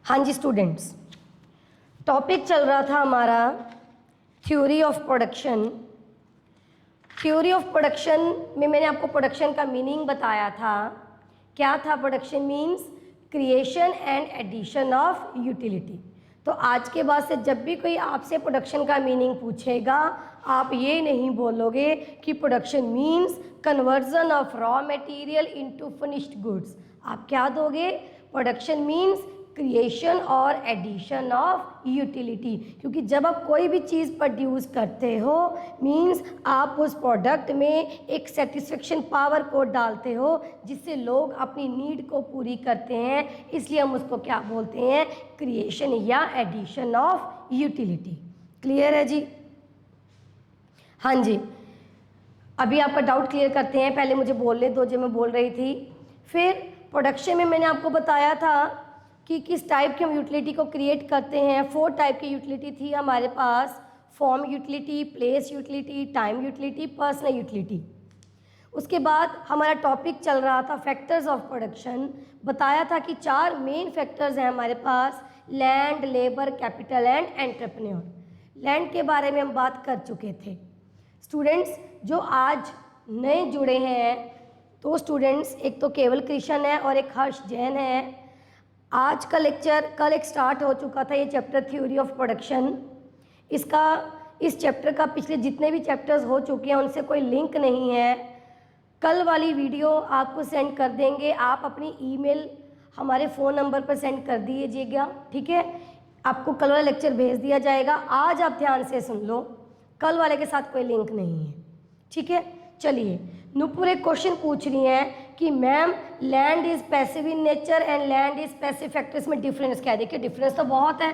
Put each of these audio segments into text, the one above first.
हाँ जी students, topic चल रहा था हमारा theory of production. Theory of production में मैंने आपको प्रोडक्शन का मीनिंग बताया था। क्या था production? Means creation and addition of utility. तो आज के बाद से जब भी कोई आपसे प्रोडक्शन का मीनिंग पूछेगा, आप ये नहीं बोलोगे कि production means conversion of raw material into finished goods. आप क्या दोगे? प्रोडक्शन मीन्स क्रिएशन और एडिशन ऑफ यूटिलिटी। क्योंकि जब आप कोई भी चीज़ प्रोड्यूस करते हो मीन्स आप उस प्रोडक्ट में एक सेटिस्फेक्शन पावर को डालते हो जिससे लोग अपनी नीड को पूरी करते हैं, इसलिए हम उसको क्या बोलते हैं? क्रिएशन या एडिशन ऑफ यूटिलिटी। क्लियर है जी? हाँ जी, अभी आपका डाउट क्लियर करते हैं। पहले मुझे बोलने दो जो मैं बोल रही थी। फिर प्रोडक्शन में मैंने आपको बताया था कि किस टाइप की हम यूटिलिटी को क्रिएट करते हैं। 4 टाइप की यूटिलिटी थी हमारे पास: form utility, place utility, time utility, personal utility. उसके बाद हमारा टॉपिक चल रहा था फैक्टर्स ऑफ प्रोडक्शन। बताया था कि 4 मेन फैक्टर्स हैं हमारे पास: land, labour, capital and entrepreneur. Land के बारे में हम बात कर चुके थे। स्टूडेंट्स जो आज नए जुड़े हैं, 2 स्टूडेंट्स, एक तो केवल कृष्ण है और एक हर्ष जैन है। आज का लेक्चर कल एक स्टार्ट हो चुका था, ये चैप्टर थ्योरी ऑफ प्रोडक्शन। इस चैप्टर का पिछले जितने भी चैप्टर्स हो चुके हैं उनसे कोई लिंक नहीं है। कल वाली वीडियो आपको सेंड कर देंगे, आप अपनी ईमेल हमारे फ़ोन नंबर पर सेंड कर दीजिएगा, ठीक है? आपको कल वाला लेक्चर भेज दिया जाएगा। आज आप ध्यान से सुन लो, कल वाले के साथ कोई लिंक नहीं है, ठीक है? चलिए, नुपुर एक क्वेश्चन पूछ रही हैं कि ma'am land is passive in nature and land is passive factors में डिफरेंस क्या है? देखिए डिफरेंस तो बहुत है।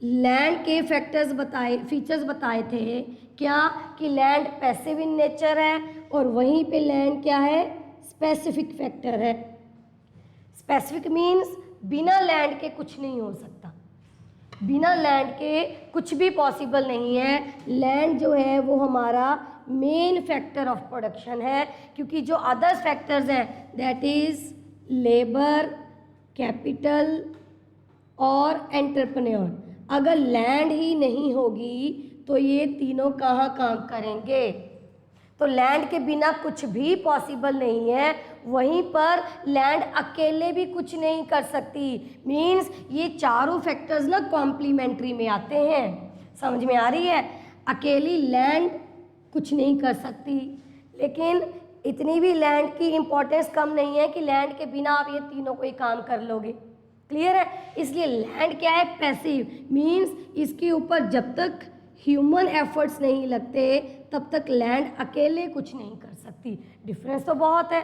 लैंड के फैक्टर्स बताए, फीचर्स बताए थे क्या कि लैंड पैसिव इन नेचर है और वहीं पे लैंड क्या है? स्पेसिफिक फैक्टर है। स्पेसिफिक मीन्स बिना लैंड के कुछ नहीं हो सकता, बिना लैंड के कुछ भी पॉसिबल नहीं है। लैंड जो है वो हमारा मेन फैक्टर ऑफ प्रोडक्शन है, क्योंकि जो अदर्स फैक्टर्स हैं दैट इज लेबर, कैपिटल और एंटरप्रेन्योर, अगर लैंड ही नहीं होगी तो ये तीनों कहाँ काम करेंगे? तो लैंड के बिना कुछ भी पॉसिबल नहीं है। वहीं पर लैंड अकेले भी कुछ नहीं कर सकती। मीन्स ये चारों फैक्टर्स ना कॉम्प्लीमेंट्री में आते हैं। समझ में आ रही है? अकेली लैंड कुछ नहीं कर सकती, लेकिन इतनी भी लैंड की इम्पोर्टेंस कम नहीं है कि लैंड के बिना आप ये तीनों कोई काम कर लोगे। क्लियर है? इसलिए लैंड क्या है? पैसिव। मीन्स इसके ऊपर जब तक ह्यूमन एफर्ट्स नहीं लगते तब तक लैंड अकेले कुछ नहीं कर सकती। डिफरेंस तो बहुत है।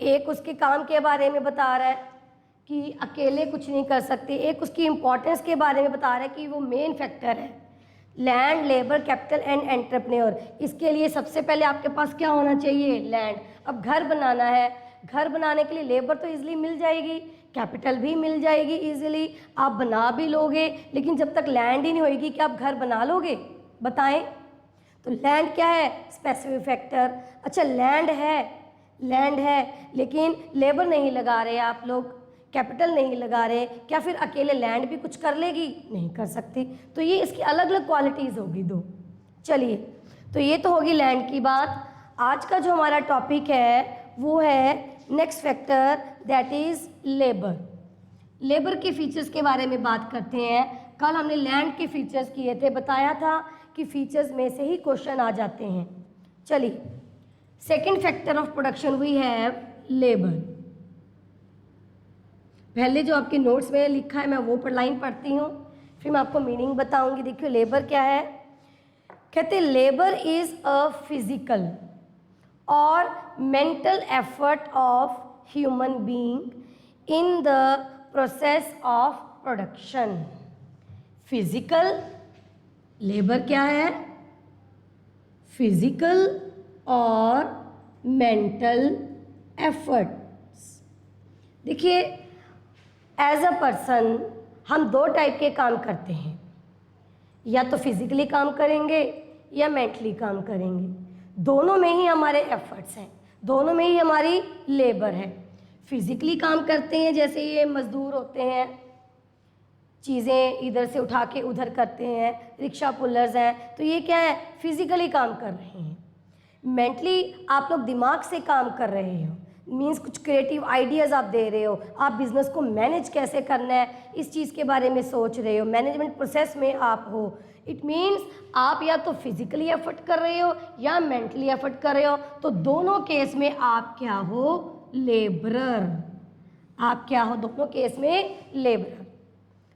एक उसके काम के बारे में बता रहा है कि अकेले कुछ नहीं कर सकती, एक उसकी इम्पोर्टेंस के बारे में बता रहा है कि वो मेन फैक्टर है। Land, labour, capital and entrepreneur, इसके लिए सबसे पहले आपके पास क्या होना चाहिए? लैंड। अब घर बनाना है, घर बनाने के लिए लेबर तो इजीली मिल जाएगी, कैपिटल भी मिल जाएगी इजीली, आप बना भी लोगे, लेकिन जब तक लैंड ही नहीं होएगी क्या आप घर बना लोगे? बताएं। तो लैंड क्या है? Specific factor. अच्छा, लैंड है लेकिन लेबर नहीं लगा रहे आप लोग, कैपिटल नहीं लगा रहे, क्या फिर अकेले लैंड भी कुछ कर लेगी? नहीं कर सकती। तो ये इसकी अलग अलग क्वालिटीज़ होगी 2। चलिए, तो ये तो होगी लैंड की बात। आज का जो हमारा टॉपिक है वो है next factor that is labour. Labour के फीचर्स के बारे में बात करते हैं। कल हमने लैंड के फीचर्स किए थे, बताया था कि फीचर्स में से ही क्वेश्चन आ जाते हैं। चलिए, second factor of production we have labour. पहले जो आपके नोट्स में लिखा है मैं वो पर लाइन पढ़ती हूँ, फिर मैं आपको मीनिंग बताऊंगी। देखिए लेबर क्या है? कहते हैं लेबर इज अ फिजिकल और mental effort of human being in the process of production. Physical labour क्या है? फिजिकल और मेंटल एफर्ट्स। देखिए एज अ पर्सन हम 2 टाइप के काम करते हैं, या तो फिजिकली काम करेंगे या मेंटली काम करेंगे। दोनों में ही हमारे एफर्ट्स हैं, दोनों में ही हमारी लेबर है। फिजिकली काम करते हैं, जैसे ये मजदूर होते हैं, चीज़ें इधर से उठा के उधर करते हैं, रिक्शा पुलर्स हैं, तो ये क्या है, फिजिकली काम कर रहे हैं। मेंटली आप लोग दिमाग से काम कर रहे हो, मीन्स कुछ क्रिएटिव आइडियाज़ आप दे रहे हो, आप बिजनेस को मैनेज कैसे करना है इस चीज़ के बारे में सोच रहे हो, मैनेजमेंट प्रोसेस में आप हो। इट मीन्स आप या तो फिजिकली एफर्ट कर रहे हो या मेंटली एफर्ट कर रहे हो, तो दोनों केस में आप क्या हो, लेबरर। आप क्या हो दोनों केस में, लेबरर।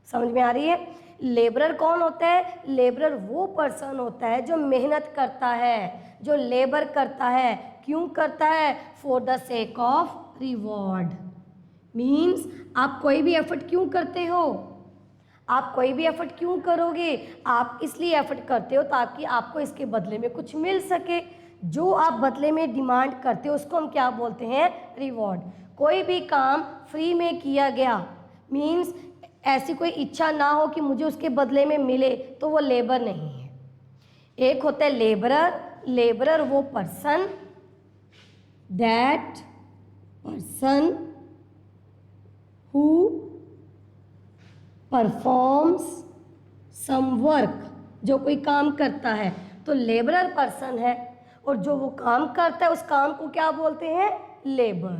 समझ में आ रही है? लेबरर कौन होता है? लेबरर वो पर्सन होता है जो मेहनत करता है, जो लेबर करता है। क्यों करता है? For the sake of reward. Means आप कोई भी एफर्ट क्यों करते हो? आप कोई भी एफर्ट क्यों करोगे? आप इसलिए एफर्ट करते हो ताकि आपको इसके बदले में कुछ मिल सके। जो आप बदले में डिमांड करते हो उसको हम क्या बोलते हैं? रिवॉर्ड। कोई भी काम फ्री में किया गया, मीन्स ऐसी कोई इच्छा ना हो कि मुझे उसके बदले में मिले, तो वो लेबर नहीं है। एक होता है लेबरर। लेबरर वो person, that person who performs some work, जो कोई काम करता है तो लेबरर पर्सन है, और जो वो काम करता है उस काम को क्या बोलते हैं? लेबर।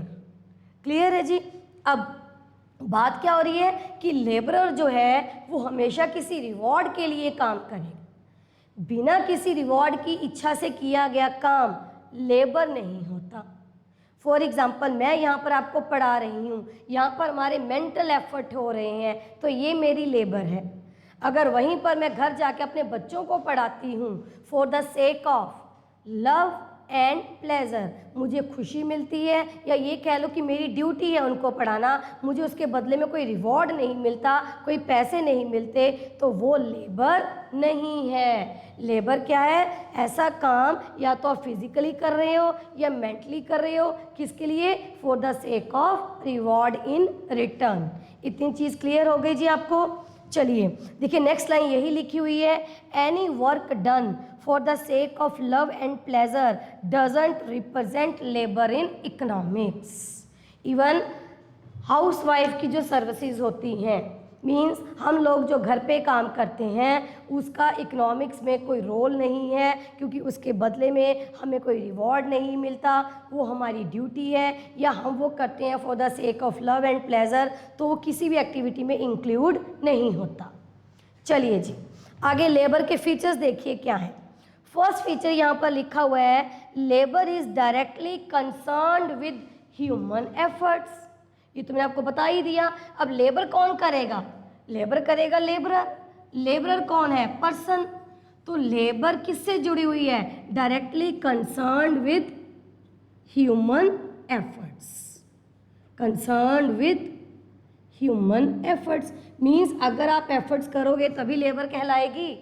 क्लियर है जी? अब बात क्या हो रही है कि लेबरर जो है वो हमेशा किसी रिवॉर्ड के लिए काम करेगा। बिना किसी रिवॉर्ड की इच्छा से किया गया काम लेबर नहीं होता। फॉर एग्जाम्पल, मैं यहाँ पर आपको पढ़ा रही हूँ, यहाँ पर हमारे मेंटल एफर्ट हो रहे हैं, तो ये मेरी लेबर है। अगर वहीं पर मैं घर जाके अपने बच्चों को पढ़ाती हूँ for the sake of love and pleasure, मुझे खुशी मिलती है, या ये कह लो कि मेरी ड्यूटी है उनको पढ़ाना, मुझे उसके बदले में कोई रिवॉर्ड नहीं मिलता, कोई पैसे नहीं मिलते, तो वो लेबर नहीं है। लेबर क्या है? ऐसा काम या तो आप फिजिकली कर रहे हो या मेंटली कर रहे हो, किसके लिए? For the sake of reward in return. इतनी चीज़ क्लियर हो गई जी आपको? चलिए देखिए, नेक्स्ट लाइन यही लिखी हुई है, any work done for the sake of love and pleasure doesn't represent labour in economics. Even housewife की जो सर्विसेज होती हैं, मीन्स हम लोग जो घर पे काम करते हैं, उसका इकोनॉमिक्स में कोई रोल नहीं है, क्योंकि उसके बदले में हमें कोई रिवॉर्ड नहीं मिलता। वो हमारी ड्यूटी है, या हम वो करते हैं for the sake of love and pleasure, तो वो किसी भी एक्टिविटी में इंक्लूड नहीं होता। चलिए जी, आगे लेबर के फीचर्स देखिए क्या है। फर्स्ट फीचर यहाँ पर लिखा हुआ है, labour is directly concerned with human efforts. ये तो मैंने आपको बता ही दिया। अब लेबर कौन करेगा? लेबर करेगा लेबरर। लेबरर कौन है? पर्सन। तो लेबर किससे जुड़ी हुई है? Directly concerned with human efforts. Concerned with human efforts means अगर आप एफर्ट्स करोगे तभी लेबर कहलाएगी।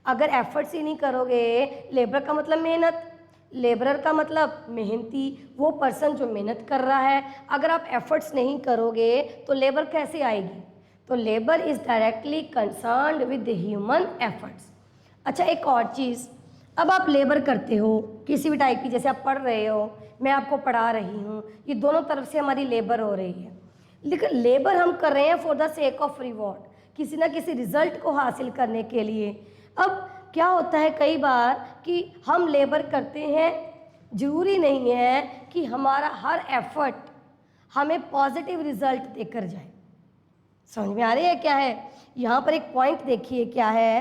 अगर एफर्ट्स ही नहीं करोगे, लेबर का मतलब मेहनत, लेबरर का मतलब मेहनती, वो पर्सन जो मेहनत कर रहा है। अगर आप एफर्ट्स नहीं करोगे तो लेबर कैसे आएगी? तो labour is directly concerned with human efforts. अच्छा, एक और चीज़, अब आप लेबर करते हो किसी भी टाइप की, जैसे आप पढ़ रहे हो, मैं आपको पढ़ा रही हूँ, ये दोनों तरफ से हमारी लेबर हो रही है। लेकिन लेबर हम कर रहे हैं for the sake of reward, किसी ना किसी रिजल्ट को हासिल करने के लिए। अब क्या होता है कई बार कि हम लेबर करते हैं, ज़रूरी नहीं है कि हमारा हर एफर्ट हमें पॉजिटिव रिजल्ट देकर जाए। समझ में आ रही है क्या है? यहाँ पर एक पॉइंट देखिए क्या है,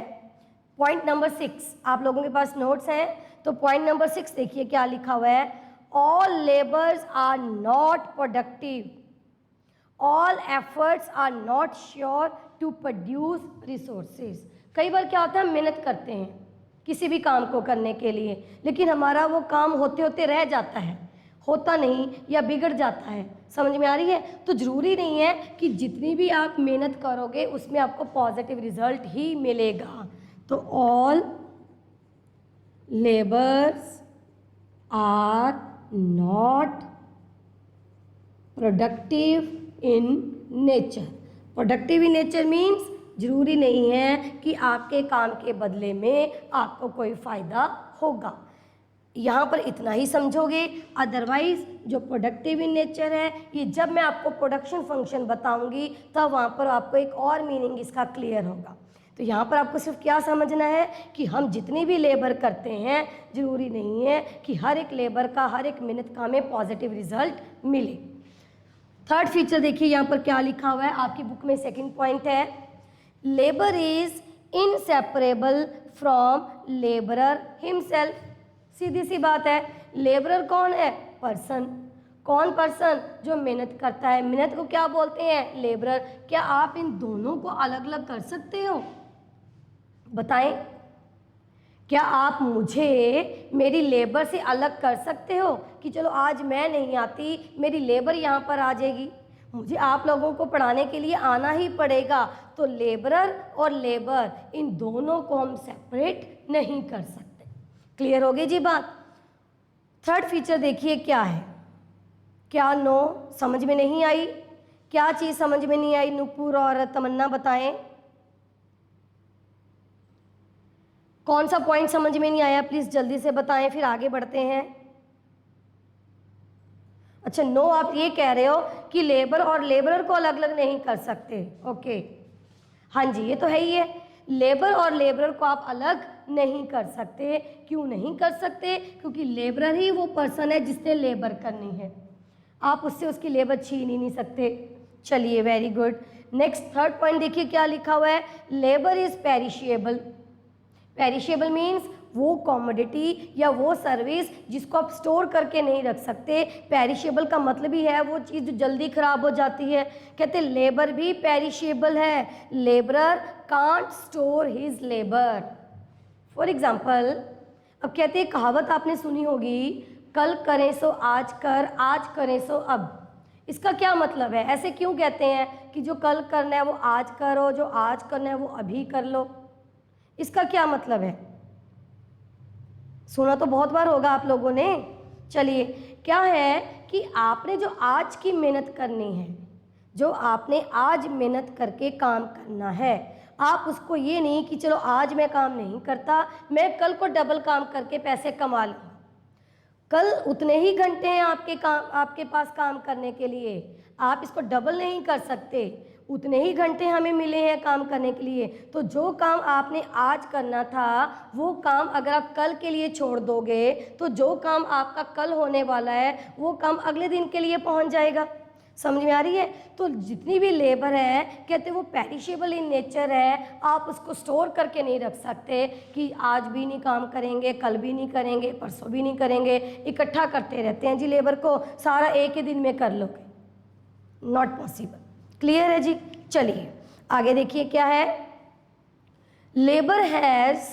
पॉइंट नंबर 6। आप लोगों के पास नोट्स हैं तो पॉइंट नंबर 6 देखिए क्या लिखा हुआ है, all labours are not productive, all efforts are not sure to produce resources. कई बार क्या होता है, हम मेहनत करते हैं किसी भी काम को करने के लिए, लेकिन हमारा वो काम होते होते रह जाता है, होता नहीं या बिगड़ जाता है। समझ में आ रही है? तो ज़रूरी नहीं है कि जितनी भी आप मेहनत करोगे उसमें आपको पॉजिटिव रिजल्ट ही मिलेगा। तो all labours are not productive in nature. Productive in nature means ज़रूरी नहीं है कि आपके काम के बदले में आपको कोई फ़ायदा होगा। यहाँ पर इतना ही समझोगे, अदरवाइज़ जो प्रोडक्टिव इन नेचर है, ये जब मैं आपको प्रोडक्शन फंक्शन बताऊंगी तब वहाँ पर आपको एक और मीनिंग इसका क्लियर होगा। तो यहाँ पर आपको सिर्फ क्या समझना है कि हम जितनी भी लेबर करते हैं ज़रूरी नहीं है कि हर एक लेबर का हर एक मिनट का हमें पॉजिटिव रिजल्ट मिले। थर्ड फीचर देखिए यहाँ पर क्या लिखा हुआ है आपकी बुक में, सेकंड पॉइंट है, labour is inseparable from labourer himself. सीधी सी बात है, लेबरर कौन है? पर्सन। कौन पर्सन? जो मेहनत करता है। मेहनत को क्या बोलते हैं? लेबरर। क्या आप इन दोनों को अलग अलग कर सकते हो? बताएं, क्या आप मुझे मेरी लेबर से अलग कर सकते हो कि चलो आज मैं नहीं आती, मेरी लेबर यहाँ पर आ जाएगी? मुझे आप लोगों को पढ़ाने के लिए आना ही पड़ेगा। तो लेबरर और लेबर इन दोनों को हम सेपरेट नहीं कर सकते। क्लियर हो गई जी बात? थर्ड फीचर देखिए क्या है। क्या नो समझ में नहीं आई? क्या चीज़ समझ में नहीं आई? नुपुर और तमन्ना बताएं, कौन सा पॉइंट समझ में नहीं आया? प्लीज़ जल्दी से बताएं, फिर आगे बढ़ते हैं। अच्छा, नो आप ये कह रहे हो कि लेबर और लेबरर को अलग अलग नहीं कर सकते। ओके, हाँ जी, ये तो है ही है। लेबर और लेबरर को आप अलग नहीं कर सकते। क्यों नहीं कर सकते? क्योंकि लेबरर ही वो पर्सन है जिसने लेबर करनी है, आप उससे उसकी लेबर छीन ही नहीं सकते। चलिए, very good. Next third point देखिए क्या लिखा हुआ है, labour is perishable. Perishable means वो कॉमोडिटी या वो सर्विस जिसको आप स्टोर करके नहीं रख सकते। पेरिशेबल का मतलब ही है वो चीज़ जो जल्दी ख़राब हो जाती है। कहते लेबर भी पेरिशेबल है, labourer can't store his labour. For example, अब कहते हैं कहावत आपने सुनी होगी, कल करें सो आज कर, आज करें सो अब। इसका क्या मतलब है? ऐसे क्यों कहते हैं कि जो कल करना है वो आज करो, जो आज करना है वो अभी कर लो? इसका क्या मतलब है? सुना तो बहुत बार होगा आप लोगों ने। चलिए, क्या है कि आपने जो आज की मेहनत करनी है, जो आपने आज मेहनत करके काम करना है, आप उसको ये नहीं कि चलो आज मैं काम नहीं करता, मैं कल को डबल काम करके पैसे कमा लूँ। कल उतने ही घंटे हैं आपके पास काम करने के लिए, आप इसको डबल नहीं कर सकते। उतने ही घंटे हमें मिले हैं काम करने के लिए, तो जो काम आपने आज करना था वो काम अगर आप कल के लिए छोड़ दोगे तो जो काम आपका कल होने वाला है वो काम अगले दिन के लिए पहुंच जाएगा। समझ में आ रही है? तो जितनी भी लेबर है, कहते वो पेरिशेबल इन नेचर है, आप उसको स्टोर करके नहीं रख सकते कि आज भी नहीं काम करेंगे, कल भी नहीं करेंगे, परसों भी नहीं करेंगे, इकट्ठा करते रहते हैं जी लेबर को, सारा एक ही दिन में कर लोगे, नॉट पॉसिबल। क्लियर है जी? चलिए आगे देखिए क्या है, labour has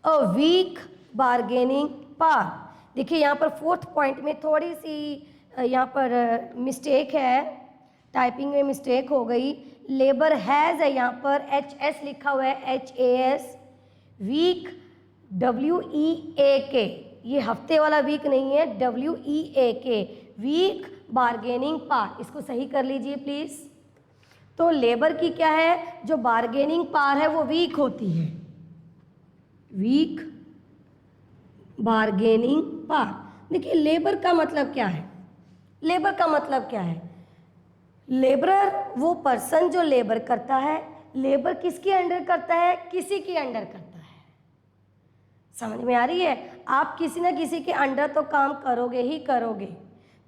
a weak bargaining power. देखिए यहाँ पर फोर्थ पॉइंट में थोड़ी सी यहाँ पर मिस्टेक है, टाइपिंग में मिस्टेक हो गई। लेबर हैज़ है, यहाँ पर HS लिखा हुआ है, HAS। वीक WEAK, ये हफ्ते वाला वीक नहीं है, WEAK, वीक बार्गेनिंग पावर। इसको सही कर लीजिए प्लीज़। तो लेबर की क्या है, जो बार्गेनिंग पावर है वो वीक होती है, वीक बार्गेनिंग पावर। देखिए लेबर का मतलब क्या है? लेबर का मतलब क्या है? लेबरर वो पर्सन जो लेबर करता है। लेबर किसके अंडर करता है? किसी के अंडर करता है। समझ में आ रही है? आप किसी न किसी के अंडर तो काम करोगे ही करोगे।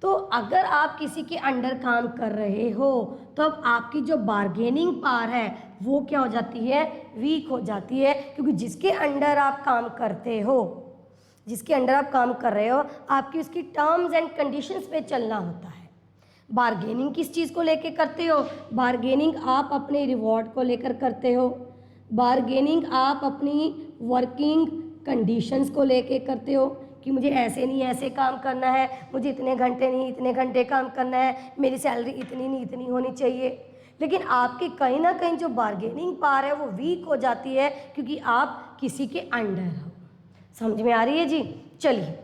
तो अगर आप किसी के अंडर काम कर रहे हो तो अब आपकी जो बार्गेनिंग पावर है वो क्या हो जाती है? वीक हो जाती है, क्योंकि जिसके अंडर आप काम करते हो, जिसके अंडर आप काम कर रहे हो, आपकी उसकी टर्म्स एंड कंडीशंस पे चलना होता है। बार्गेनिंग किस चीज़ को लेके करते हो? बार्गेनिंग आप अपने रिवॉर्ड को लेकर करते हो, बार्गेनिंग आप अपनी वर्किंग कंडीशंस को लेके करते हो कि मुझे ऐसे नहीं ऐसे काम करना है, मुझे इतने घंटे नहीं इतने घंटे काम करना है, मेरी सैलरी इतनी नहीं इतनी होनी चाहिए। लेकिन आपकी कहीं ना कहीं जो बार्गेनिंग पावर है वो वीक हो जाती है, क्योंकि आप किसी के अंडर हो। समझ में आ रही है जी? चलिए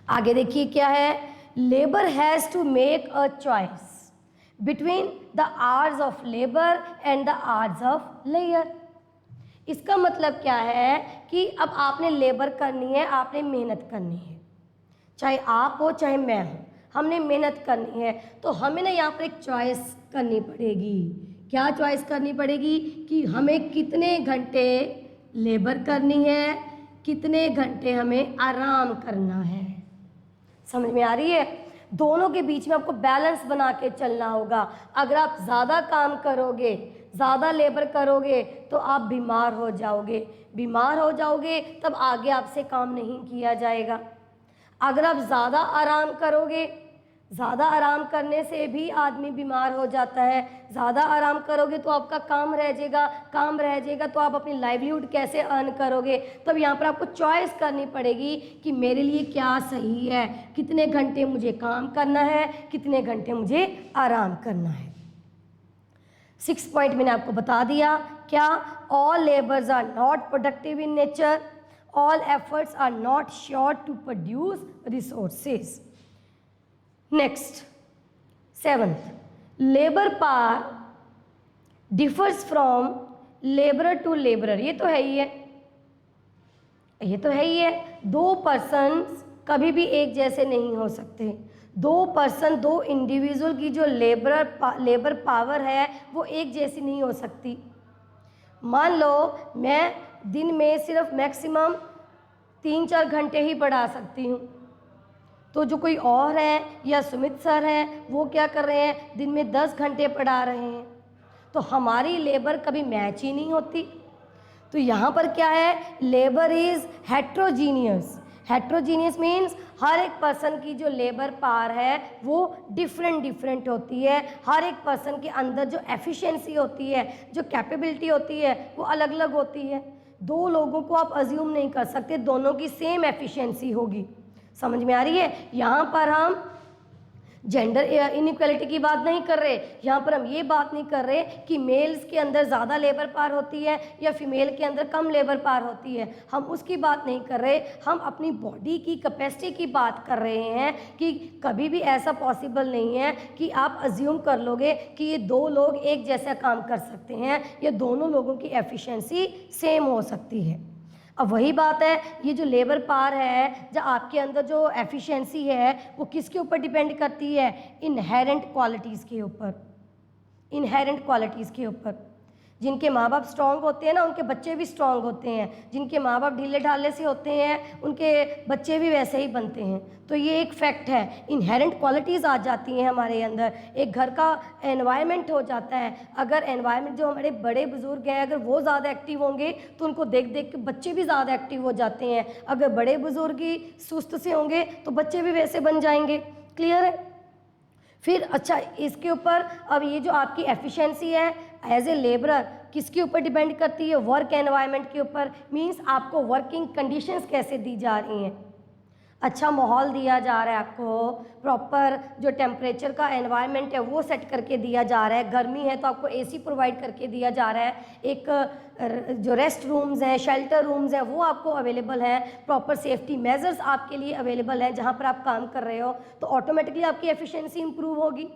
आगे देखिए क्या है, labour has to make a choice between the hours of labour and the hours of लेयर। इसका मतलब क्या है कि अब आपने लेबर करनी है, आपने मेहनत करनी है, चाहे आप हो चाहे मैं हूँ, हमने मेहनत करनी है, तो हमें ना यहाँ पर एक चॉइस करनी पड़ेगी। क्या चॉइस करनी पड़ेगी कि हमें कितने घंटे लेबर करनी है, कितने घंटे हमें आराम करना है। समझ में आ रही है? दोनों के बीच में आपको बैलेंस बना के चलना होगा। अगर आप ज़्यादा काम करोगे, ज़्यादा लेबर करोगे, तो आप बीमार हो जाओगे। बीमार हो जाओगे तब आगे आपसे काम नहीं किया जाएगा। अगर आप ज़्यादा आराम करोगे, ज़्यादा आराम करने से भी आदमी बीमार हो जाता है। ज़्यादा आराम करोगे तो आपका काम रह जाएगा, काम रह जाएगा तो आप अपनी लाइवलीहुड कैसे अर्न करोगे। तब यहाँ पर आपको चॉइस करनी पड़ेगी कि मेरे लिए क्या सही है, कितने घंटे मुझे काम करना है, कितने घंटे मुझे आराम करना है। 6 पॉइंट मैंने आपको बता दिया। क्या? All labours are not productive in nature, all efforts are not sure to produce resources. Next 7th, labour power differs from labourer to labourer. ये तो है ही है, ये तो है ही है। 2 पर्सन्स कभी भी एक जैसे नहीं हो सकते। 2 पर्सन, 2 इंडिविजुअल की जो लेबर पावर है वो एक जैसी नहीं हो सकती। मान लो मैं दिन में सिर्फ मैक्सिमम 3-4 घंटे ही पढ़ा सकती हूँ, तो जो कोई और है या सुमित सर हैं वो क्या कर रहे हैं, दिन में 10 घंटे पढ़ा रहे हैं, तो हमारी लेबर कभी मैच ही नहीं होती। तो यहाँ पर क्या है, labour is heterogeneous. Heterogeneous means हर एक पर्सन की जो लेबर पावर है वो डिफरेंट होती है। हर एक पर्सन के अंदर जो एफिशिएंसी होती है, जो कैपेबिलिटी होती है वो अलग अलग होती है। 2 लोगों को आप अज्यूम नहीं कर सकते दोनों की सेम एफिशिएंसी होगी। समझ में आ रही है? यहाँ पर हम जेंडर इनइक्वालिटी की बात नहीं कर रहे, यहाँ पर हम ये बात नहीं कर रहे कि मेल्स के अंदर ज़्यादा लेबर पावर होती है या फीमेल के अंदर कम लेबर पावर होती है, हम उसकी बात नहीं कर रहे। हम अपनी बॉडी की कैपेसिटी की बात कर रहे हैं कि कभी भी ऐसा पॉसिबल नहीं है कि आप अज्यूम कर लोगे कि ये 2 लोग एक जैसा काम कर सकते हैं या दोनों लोगों की एफिशिएंसी सेम हो सकती है। अब वही बात है, ये जो लेबर पावर है, जो आपके अंदर जो एफिशिएंसी है वो किसके ऊपर डिपेंड करती है, इनहेरेंट क्वालिटीज़ के ऊपर। इनहेरेंट क्वालिटीज़ के ऊपर जिनके माँ बाप स्ट्रांग होते हैं ना, उनके बच्चे भी स्ट्रांग होते हैं। जिनके माँ बाप ढीले ढाले से होते हैं, उनके बच्चे भी वैसे ही बनते हैं। तो ये एक फैक्ट है, इनहेरेंट क्वालिटीज़ आ जाती हैं हमारे अंदर। एक घर का एनवायरनमेंट हो जाता है, अगर एनवायरनमेंट जो हमारे बड़े बुजुर्ग हैं अगर वो ज़्यादा एक्टिव होंगे तो उनको देख देख के बच्चे भी ज़्यादा एक्टिव हो जाते हैं। अगर बड़े बुजुर्ग ही सुस्त से होंगे तो बच्चे भी वैसे बन जाएंगे। क्लियर है? फिर अच्छा, इसके ऊपर अब ये जो आपकी एफिशिएंसी है एज ए लेबरर किसके ऊपर डिपेंड करती है, वर्क एनवायरनमेंट के ऊपर। मींस आपको वर्किंग कंडीशंस कैसे दी जा रही हैं, अच्छा माहौल दिया जा रहा है आपको, प्रॉपर जो टेम्परेचर का एनवायरनमेंट है वो सेट करके दिया जा रहा है। गर्मी है तो आपको एसी प्रोवाइड करके दिया जा रहा है। एक जो रेस्ट रूम्स हैं, शेल्टर रूम्स हैं वो आपको अवेलेबल हैं। प्रॉपर सेफ्टी मेजर्स आपके लिए अवेलेबल हैं जहाँ पर आप काम कर रहे हो, तो ऑटोमेटिकली आपकी एफिशिएंसी इंप्रूव होगी।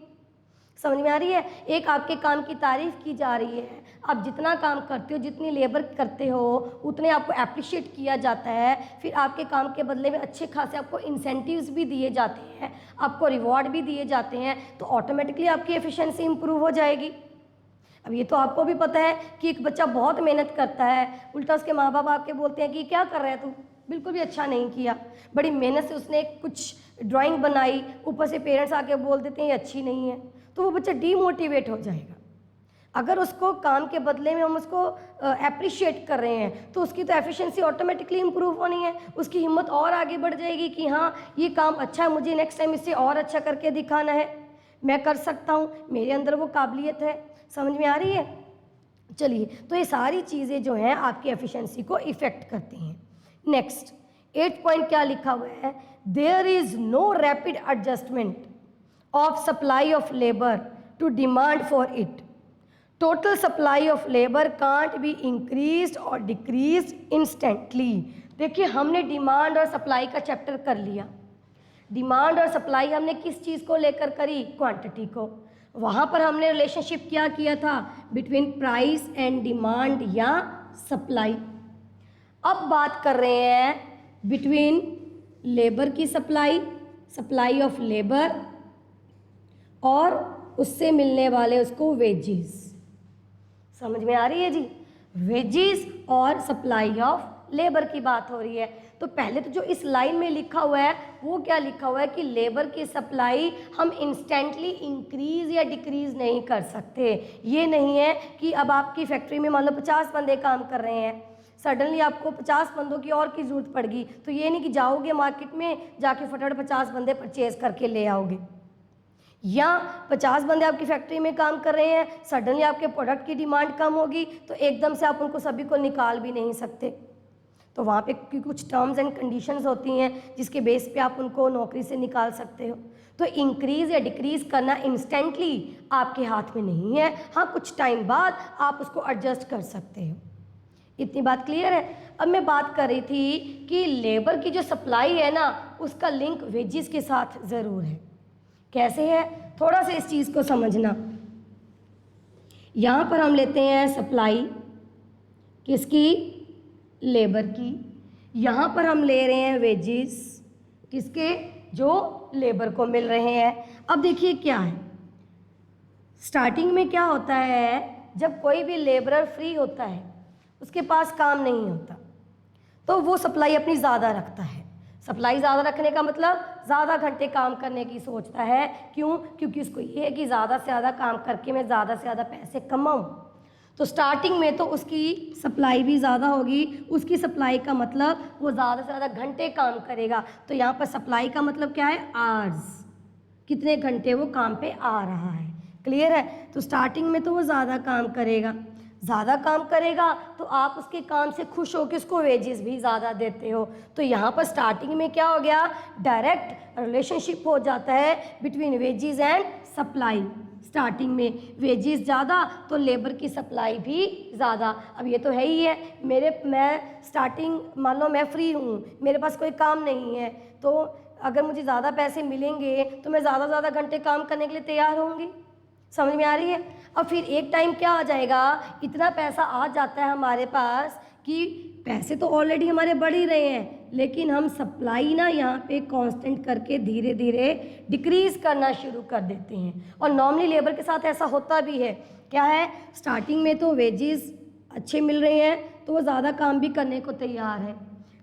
समझ में आ रही है? एक आपके काम की तारीफ़ की जा रही है। आप जितना काम करते हो, जितनी लेबर करते हो, उतने आपको अप्रिशिएट किया जाता है। फिर आपके काम के बदले में अच्छे खासे आपको इंसेंटिव्स भी दिए जाते हैं, आपको रिवॉर्ड भी दिए जाते हैं, तो ऑटोमेटिकली आपकी एफिशिएंसी इंप्रूव हो जाएगी। अब ये तो आपको भी पता है कि एक बच्चा बहुत मेहनत करता है, उल्टा उसके माँ बाप आके बोलते हैं कि क्या कर रहा है तू, बिल्कुल भी अच्छा नहीं किया, बड़ी मेहनत से उसने कुछ ड्राइंग बनाई, ऊपर से पेरेंट्स आके बोल देते हैं ये अच्छी नहीं है, तो वो बच्चा डीमोटिवेट हो जाएगा। अगर उसको काम के बदले में हम उसको अप्रिशिएट कर रहे हैं तो उसकी तो एफिशिएंसी ऑटोमेटिकली इंप्रूव होनी है, उसकी हिम्मत और आगे बढ़ जाएगी कि हाँ ये काम अच्छा है, मुझे नेक्स्ट टाइम इससे और अच्छा करके दिखाना है, मैं कर सकता हूँ, मेरे अंदर वो काबिलियत है। समझ में आ रही है? चलिए, तो ये सारी चीज़ें जो हैं आपकी एफिशिएंसी को इफ़ेक्ट करती हैं। नेक्स्ट 8 पॉइंट क्या लिखा हुआ है, there is no rapid adjustment of supply of labor to demand for it. Total supply of labor can't be increased or decreased instantly. देखिए, हमने डिमांड और सप्लाई का चैप्टर कर लिया। डिमांड और सप्लाई हमने किस चीज़ को लेकर करी, क्वांटिटी को। वहाँ पर हमने रिलेशनशिप क्या किया था, बिटवीन प्राइस एंड डिमांड या सप्लाई। अब बात कर रहे हैं बिटवीन लेबर की सप्लाई, सप्लाई ऑफ लेबर और उससे मिलने वाले उसको वेजेस। समझ में आ रही है जी? वेजेस और सप्लाई ऑफ लेबर की बात हो रही है। तो पहले तो जो इस लाइन में लिखा हुआ है वो क्या लिखा हुआ है कि लेबर की सप्लाई हम इंस्टेंटली इंक्रीज या डिक्रीज नहीं कर सकते। ये नहीं है कि अब आपकी फैक्ट्री में मान लो 50 बंदे काम कर रहे हैं, सडनली आपको 50 बंदों की और की ज़रूरत पड़गी, तो ये नहीं कि जाओगे मार्केट में जाके फटाफट 50 बंदे परचेज करके ले आओगे। या 50 बंदे आपकी फैक्ट्री में काम कर रहे हैं, सडनली आपके प्रोडक्ट की डिमांड कम होगी तो एकदम से आप उनको सभी को निकाल भी नहीं सकते। तो वहाँ पे कुछ टर्म्स एंड कंडीशंस होती हैं जिसके बेस पे आप उनको नौकरी से निकाल सकते हो। तो इंक्रीज़ या डिक्रीज़ करना इंस्टेंटली आपके हाथ में नहीं है, हाँ कुछ टाइम बाद आप उसको एडजस्ट कर सकते हो। इतनी बात क्लियर है? अब मैं बात कर रही थी कि लेबर की जो सप्लाई है ना उसका लिंक वेजेस के साथ ज़रूर है। कैसे है? थोड़ा सा इस चीज़ को समझना। यहाँ पर हम लेते हैं सप्लाई किसकी? लेबर की। यहाँ पर हम ले रहे हैं वेजेस किसके? जो लेबर को मिल रहे हैं। अब देखिए क्या है, स्टार्टिंग में क्या होता है, जब कोई भी लेबरर फ्री होता है, उसके पास काम नहीं होता, तो वो सप्लाई अपनी ज़्यादा रखता है। सप्लाई ज़्यादा रखने का मतलब ज़्यादा घंटे काम करने की सोचता है। क्यों? क्योंकि उसको ये है कि ज़्यादा से ज़्यादा काम करके मैं ज़्यादा से ज़्यादा पैसे कमाऊँ। तो स्टार्टिंग में तो उसकी सप्लाई भी ज़्यादा होगी। उसकी सप्लाई का मतलब वो ज़्यादा से ज़्यादा घंटे काम करेगा। तो यहाँ पर सप्लाई का मतलब क्या है? आवर्स, कितने घंटे वो काम पे आ रहा है। क्लियर है? तो स्टार्टिंग में तो वो ज़्यादा काम करेगा, ज़्यादा काम करेगा तो आप उसके काम से खुश हो कि उसको वेजेस भी ज़्यादा देते हो। तो यहाँ पर स्टार्टिंग में क्या हो गया? डायरेक्ट रिलेशनशिप हो जाता है between wages and supply. Starting में वेजेस ज़्यादा तो लेबर की सप्लाई भी ज़्यादा। अब ये तो है ही है, मैं स्टार्टिंग मान लो मैं फ्री हूँ, मेरे पास कोई काम नहीं है, तो अगर मुझे ज़्यादा पैसे मिलेंगे तो मैं ज़्यादा घंटे काम करने के लिए तैयार होंगी। समझ में आ रही है? अब फिर एक टाइम क्या आ जाएगा, इतना पैसा आ जाता है हमारे पास कि पैसे तो ऑलरेडी हमारे बढ़ ही रहे हैं, लेकिन हम सप्लाई ना यहाँ पे कांस्टेंट करके धीरे धीरे डिक्रीज़ करना शुरू कर देते हैं। और नॉर्मली लेबर के साथ ऐसा होता भी है। क्या है? स्टार्टिंग में तो वेजेस अच्छे मिल रहे हैं तो वो ज़्यादा काम भी करने को तैयार है।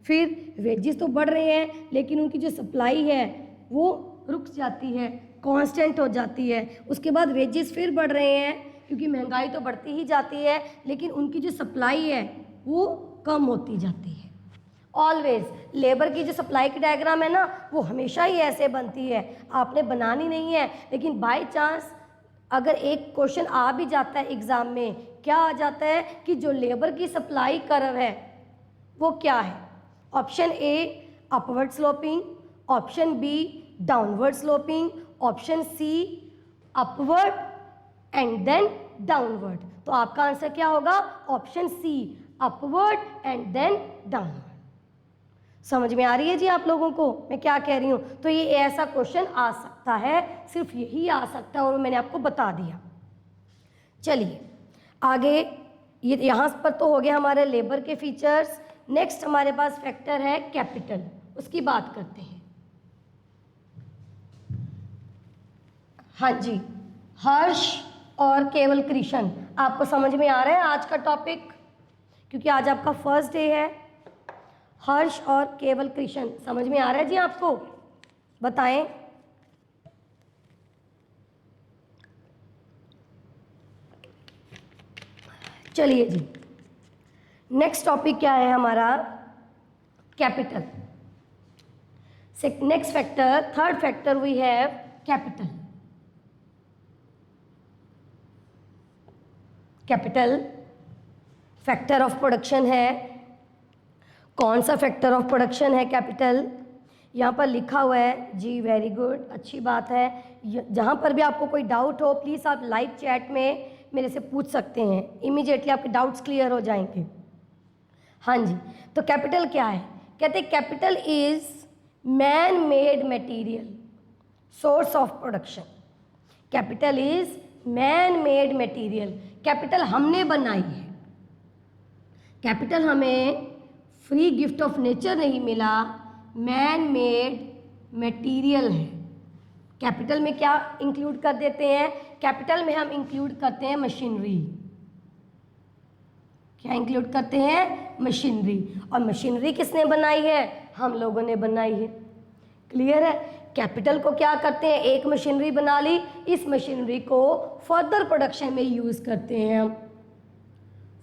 फिर वेजेस तो बढ़ रहे हैं लेकिन उनकी जो सप्लाई है वो रुक जाती है, कांस्टेंट हो जाती है। उसके बाद वेजेस फिर बढ़ रहे हैं क्योंकि महंगाई तो बढ़ती ही जाती है, लेकिन उनकी जो सप्लाई है वो कम होती जाती है। ऑलवेज लेबर की जो सप्लाई की डायग्राम है ना वो हमेशा ही ऐसे बनती है, आपने बनानी नहीं है। लेकिन बाय चांस अगर एक क्वेश्चन आ भी जाता है एग्ज़ाम में, क्या आ जाता है कि जो लेबर की सप्लाई कर्व है वो क्या है? Option A upward sloping, option B downward sloping, option C upward and then downward. तो आपका आंसर क्या होगा? Option C upward and then downward. समझ में आ रही है जी आप लोगों को मैं क्या कह रही हूँ? तो ये ऐसा क्वेश्चन आ सकता है, सिर्फ यही आ सकता है और मैंने आपको बता दिया। चलिए आगे, ये यहाँ पर तो हो गया हमारे लेबर के फीचर्स। नेक्स्ट हमारे पास फैक्टर है कैपिटल, उसकी बात करते हैं। हाँ जी, हर्ष और केवल कृष्ण, आपको समझ में आ रहा है आज का टॉपिक? क्योंकि आज आपका फर्स्ट डे है। हर्ष और केवल कृष्ण समझ में आ रहा है जी आपको? बताएं। चलिए जी, नेक्स्ट टॉपिक क्या है हमारा? Capital. Next factor, third factor we have capital. Capital factor of production है। कौन सा फैक्टर ऑफ प्रोडक्शन है कैपिटल? यहाँ पर लिखा हुआ है जी, वेरी गुड, अच्छी बात है। जहाँ पर भी आपको कोई डाउट हो प्लीज़ आप लाइव चैट में मेरे से पूछ सकते हैं, इमीडिएटली आपके डाउट्स क्लियर हो जाएंगे। हाँ जी, तो कैपिटल क्या है? कहते हैं capital is man made material source of production. Capital is man made material, capital हमने बनाई है। कैपिटल हमें फ्री गिफ्ट ऑफ नेचर नहीं मिला, मैन मेड मटेरियल है। कैपिटल में क्या इंक्लूड कर देते हैं? कैपिटल में हम इंक्लूड करते हैं मशीनरी। क्या इंक्लूड करते हैं? मशीनरी। और मशीनरी किसने बनाई है? हम लोगों ने बनाई है। क्लियर है? कैपिटल को क्या करते हैं? एक मशीनरी बना ली, इस मशीनरी को फर्दर प्रोडक्शन में यूज़ करते हैं हम।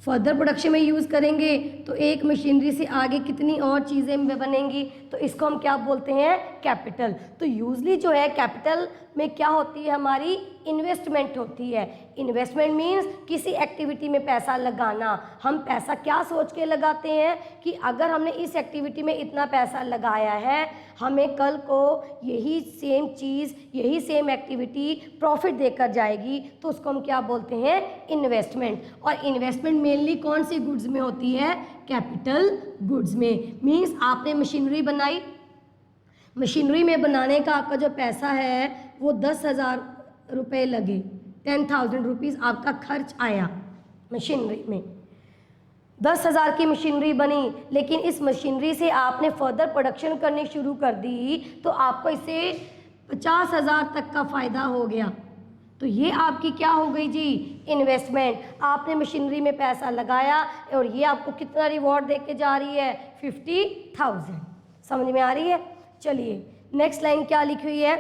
फर्दर प्रोडक्शन में यूज़ करेंगे तो एक मशीनरी से आगे कितनी और चीज़ें बनेंगी, तो इसको हम क्या बोलते हैं? कैपिटल। तो यूजली जो है कैपिटल में क्या होती है? हमारी इन्वेस्टमेंट होती है। इन्वेस्टमेंट मीन्स किसी एक्टिविटी में पैसा लगाना। हम पैसा क्या सोच के लगाते हैं कि अगर हमने इस एक्टिविटी में इतना पैसा लगाया है, हमें कल को यही सेम चीज़, यही सेम एक्टिविटी प्रॉफिट देकर जाएगी, तो उसको हम क्या बोलते हैं? इन्वेस्टमेंट। और इन्वेस्टमेंट मेनली कौन सी गुड्स में होती है? कैपिटल गुड्स में। मीन्स आपने मशीनरी बनाई, मशीनरी में बनाने का आपका जो पैसा है वो 10,000 रुपये लगे, 10,000 रुपीज़ आपका खर्च आया मशीनरी में। 10,000 की मशीनरी बनी, लेकिन इस मशीनरी से आपने फर्दर प्रोडक्शन करनी शुरू कर दी तो आपको इससे 50,000 तक का फ़ायदा हो गया। तो ये आपकी क्या हो गई जी? इन्वेस्टमेंट। आपने मशीनरी में पैसा लगाया और ये आपको कितना रिवॉर्ड दे के जा रही है? 50,000। समझ में आ रही है? चलिए नेक्स्ट लाइन क्या लिखी हुई है?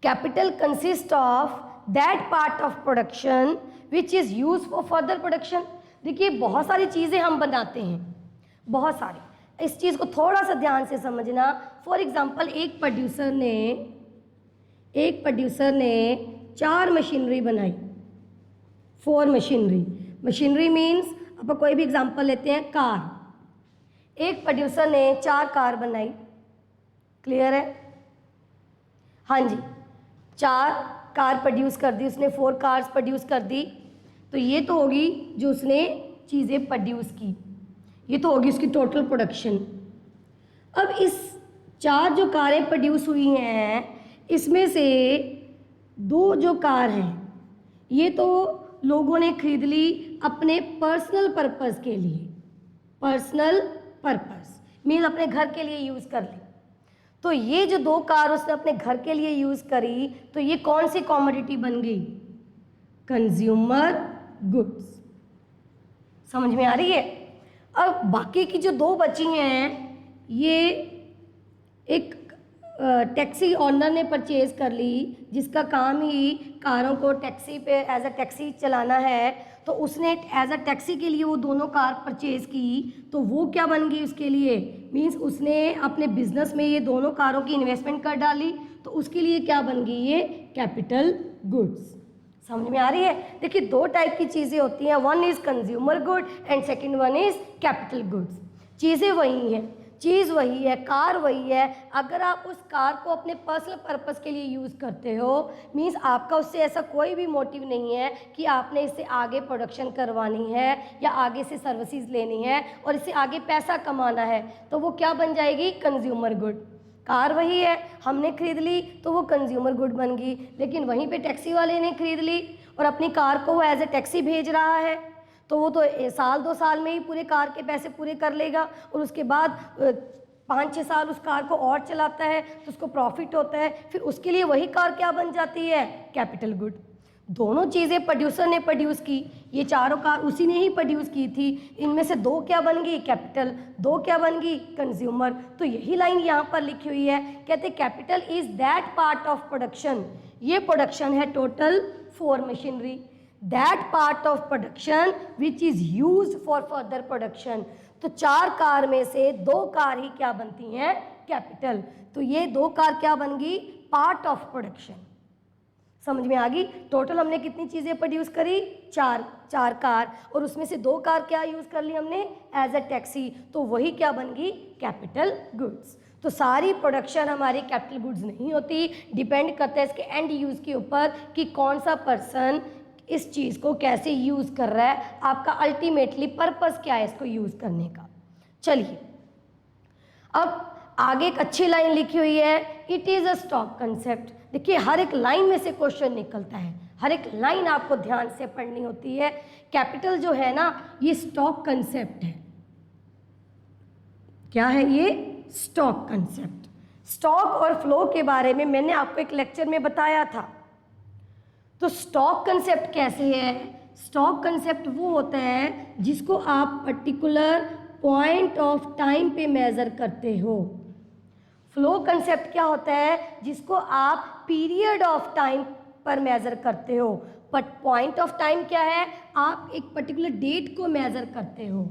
Capital consist of that part of production which is use for further production. देखिए बहुत सारी चीज़ें हम बनाते हैं, बहुत सारी। इस चीज़ को थोड़ा सा ध्यान से समझना। फॉर एग्जांपल एक प्रोड्यूसर ने 4 मशीनरी बनाई, 4 मशीनरी। मशीनरी मीन्स अब कोई भी एग्जांपल लेते हैं, कार। एक प्रोड्यूसर ने 4 कार बनाई। क्लियर है? हाँ जी, 4 कार प्रोड्यूस कर दी उसने, 4 कार्स प्रोड्यूस कर दी। तो ये तो होगी जो उसने चीज़ें प्रोड्यूस की, ये तो होगी उसकी टोटल प्रोडक्शन। अब इस 4 जो कारें प्रोड्यूस हुई हैं, इसमें से 2 जो कार हैं ये तो लोगों ने खरीद ली अपने पर्सनल पर्पस के लिए। पर्सनल पर्पस मीन्स अपने घर के लिए यूज़ कर ली। तो ये जो 2 कार उसने अपने घर के लिए यूज़ करी, तो ये कौन सी कॉमोडिटी बन गई? Consumer goods. समझ में आ रही है? अब बाकी की जो 2 बची हैं, ये एक टैक्सी ओनर ने परचेज़ कर ली, जिसका काम ही कारों को टैक्सी पे एज अ टैक्सी चलाना है। तो उसने एज अ टैक्सी के लिए वो दोनों कार परचेज़ की, तो वो क्या बन गई उसके लिए? मीन्स उसने अपने बिजनेस में ये दोनों कारों की इन्वेस्टमेंट कर डाली, तो उसके लिए क्या बन गई? ये कैपिटल गुड्स। समझ में आ रही है? देखिए 2 टाइप की चीज़ें होती हैं, one is consumer good and second one is capital goods. चीज़ें वही हैं, चीज़ वही है, कार वही है। अगर आप उस कार को अपने पर्सनल पर्पस के लिए यूज़ करते हो, मीन्स आपका उससे ऐसा कोई भी मोटिव नहीं है कि आपने इससे आगे प्रोडक्शन करवानी है या आगे से सर्विसेज लेनी है और इससे आगे पैसा कमाना है, तो वो क्या बन जाएगी? Consumer good. कार वही है, हमने खरीद ली तो वो कंज्यूमर गुड बन गई। लेकिन वहीं पे टैक्सी वाले ने खरीद ली और अपनी कार को वो एज ए टैक्सी भेज रहा है, तो वो तो साल 2 साल में ही पूरे कार के पैसे पूरे कर लेगा और उसके बाद 5-6 साल उस कार को और चलाता है तो उसको प्रॉफिट होता है। फिर उसके लिए वही कार क्या बन जाती है? Capital good. दोनों चीज़ें प्रोड्यूसर ने प्रोड्यूस की, ये चारों कार उसी ने ही प्रोड्यूस की थी। इनमें से 2 क्या बन गई? कैपिटल। 2 क्या बन गई? कंज्यूमर। तो यही लाइन यहाँ पर लिखी हुई है, कहते capital is that part of production. ये प्रोडक्शन है total 4 machinery, that part of production which is use for further production. तो 4 कार में से 2 कार ही क्या बनती हैं? कैपिटल। तो ये 2 कार क्या बन गई? Part of production. समझ में आ गई? टोटल हमने कितनी चीज़ें प्रोड्यूस करी? 4 कार, और उसमें से 2 कार क्या यूज़ कर ली हमने? As a taxi. तो वही क्या बन गई? Capital goods. तो सारी प्रोडक्शन हमारी कैपिटल गुड्स नहीं होती, डिपेंड करता है इसके एंड यूज़ के ऊपर कि कौन सा पर्सन इस चीज़ को कैसे यूज़ कर रहा है, आपका अल्टीमेटली पर्पस क्या है इसको यूज़ करने का। चलिए अब आगे एक अच्छी लाइन लिखी हुई है, it is a stock concept. देखिए हर एक लाइन में से क्वेश्चन निकलता है, हर एक लाइन आपको ध्यान से पढ़नी होती है। कैपिटल जो है ना, ये स्टॉक कंसेप्ट है। क्या है ये? Stock concept. स्टॉक और फ्लो के बारे में मैंने आपको एक लेक्चर में बताया था। तो स्टॉक कंसेप्ट कैसे है? स्टॉक कंसेप्ट वो होता है जिसको आप पर्टिकुलर पॉइंट ऑफ टाइम पे मेज़र करते हो। फ्लो कंसेप्ट क्या होता है? जिसको आप पीरियड ऑफ टाइम पर मेज़र करते हो। बट पॉइंट ऑफ टाइम क्या है? आप एक पर्टिकुलर डेट को मेज़र करते हो।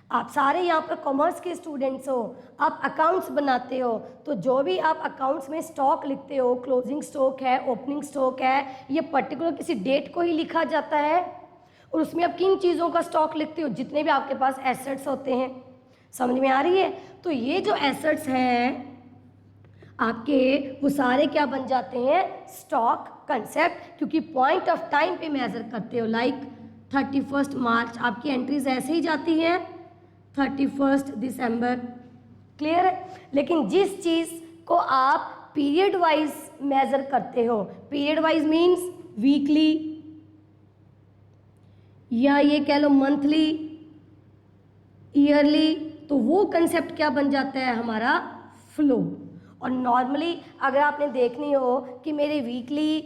आप सारे यहाँ पर कॉमर्स के स्टूडेंट्स हो, आप अकाउंट्स बनाते हो, तो जो भी आप अकाउंट्स में स्टॉक लिखते हो, क्लोजिंग स्टॉक है, ओपनिंग स्टॉक है, ये पर्टिकुलर किसी डेट को ही लिखा जाता है। और उसमें आप किन चीज़ों का स्टॉक लिखते हो? जितने भी आपके पास एसेट्स होते हैं। समझ में आ रही है? तो ये जो एसेट्स हैं आपके, वो सारे क्या बन जाते हैं? स्टॉक कंसेप्ट, क्योंकि पॉइंट ऑफ टाइम पे मेज़र करते हो। लाइक 31 मार्च आपकी एंट्रीज ऐसे ही जाती हैं, 31 दिसंबर। क्लियर है? लेकिन जिस चीज़ को आप पीरियड वाइज मेज़र करते हो, पीरियड वाइज मीन्स वीकली या ये कह लो मंथली, ईयरली, तो वो कंसेप्ट क्या बन जाता है? हमारा फ्लो। और नॉर्मली अगर आपने देखनी हो कि मेरे वीकली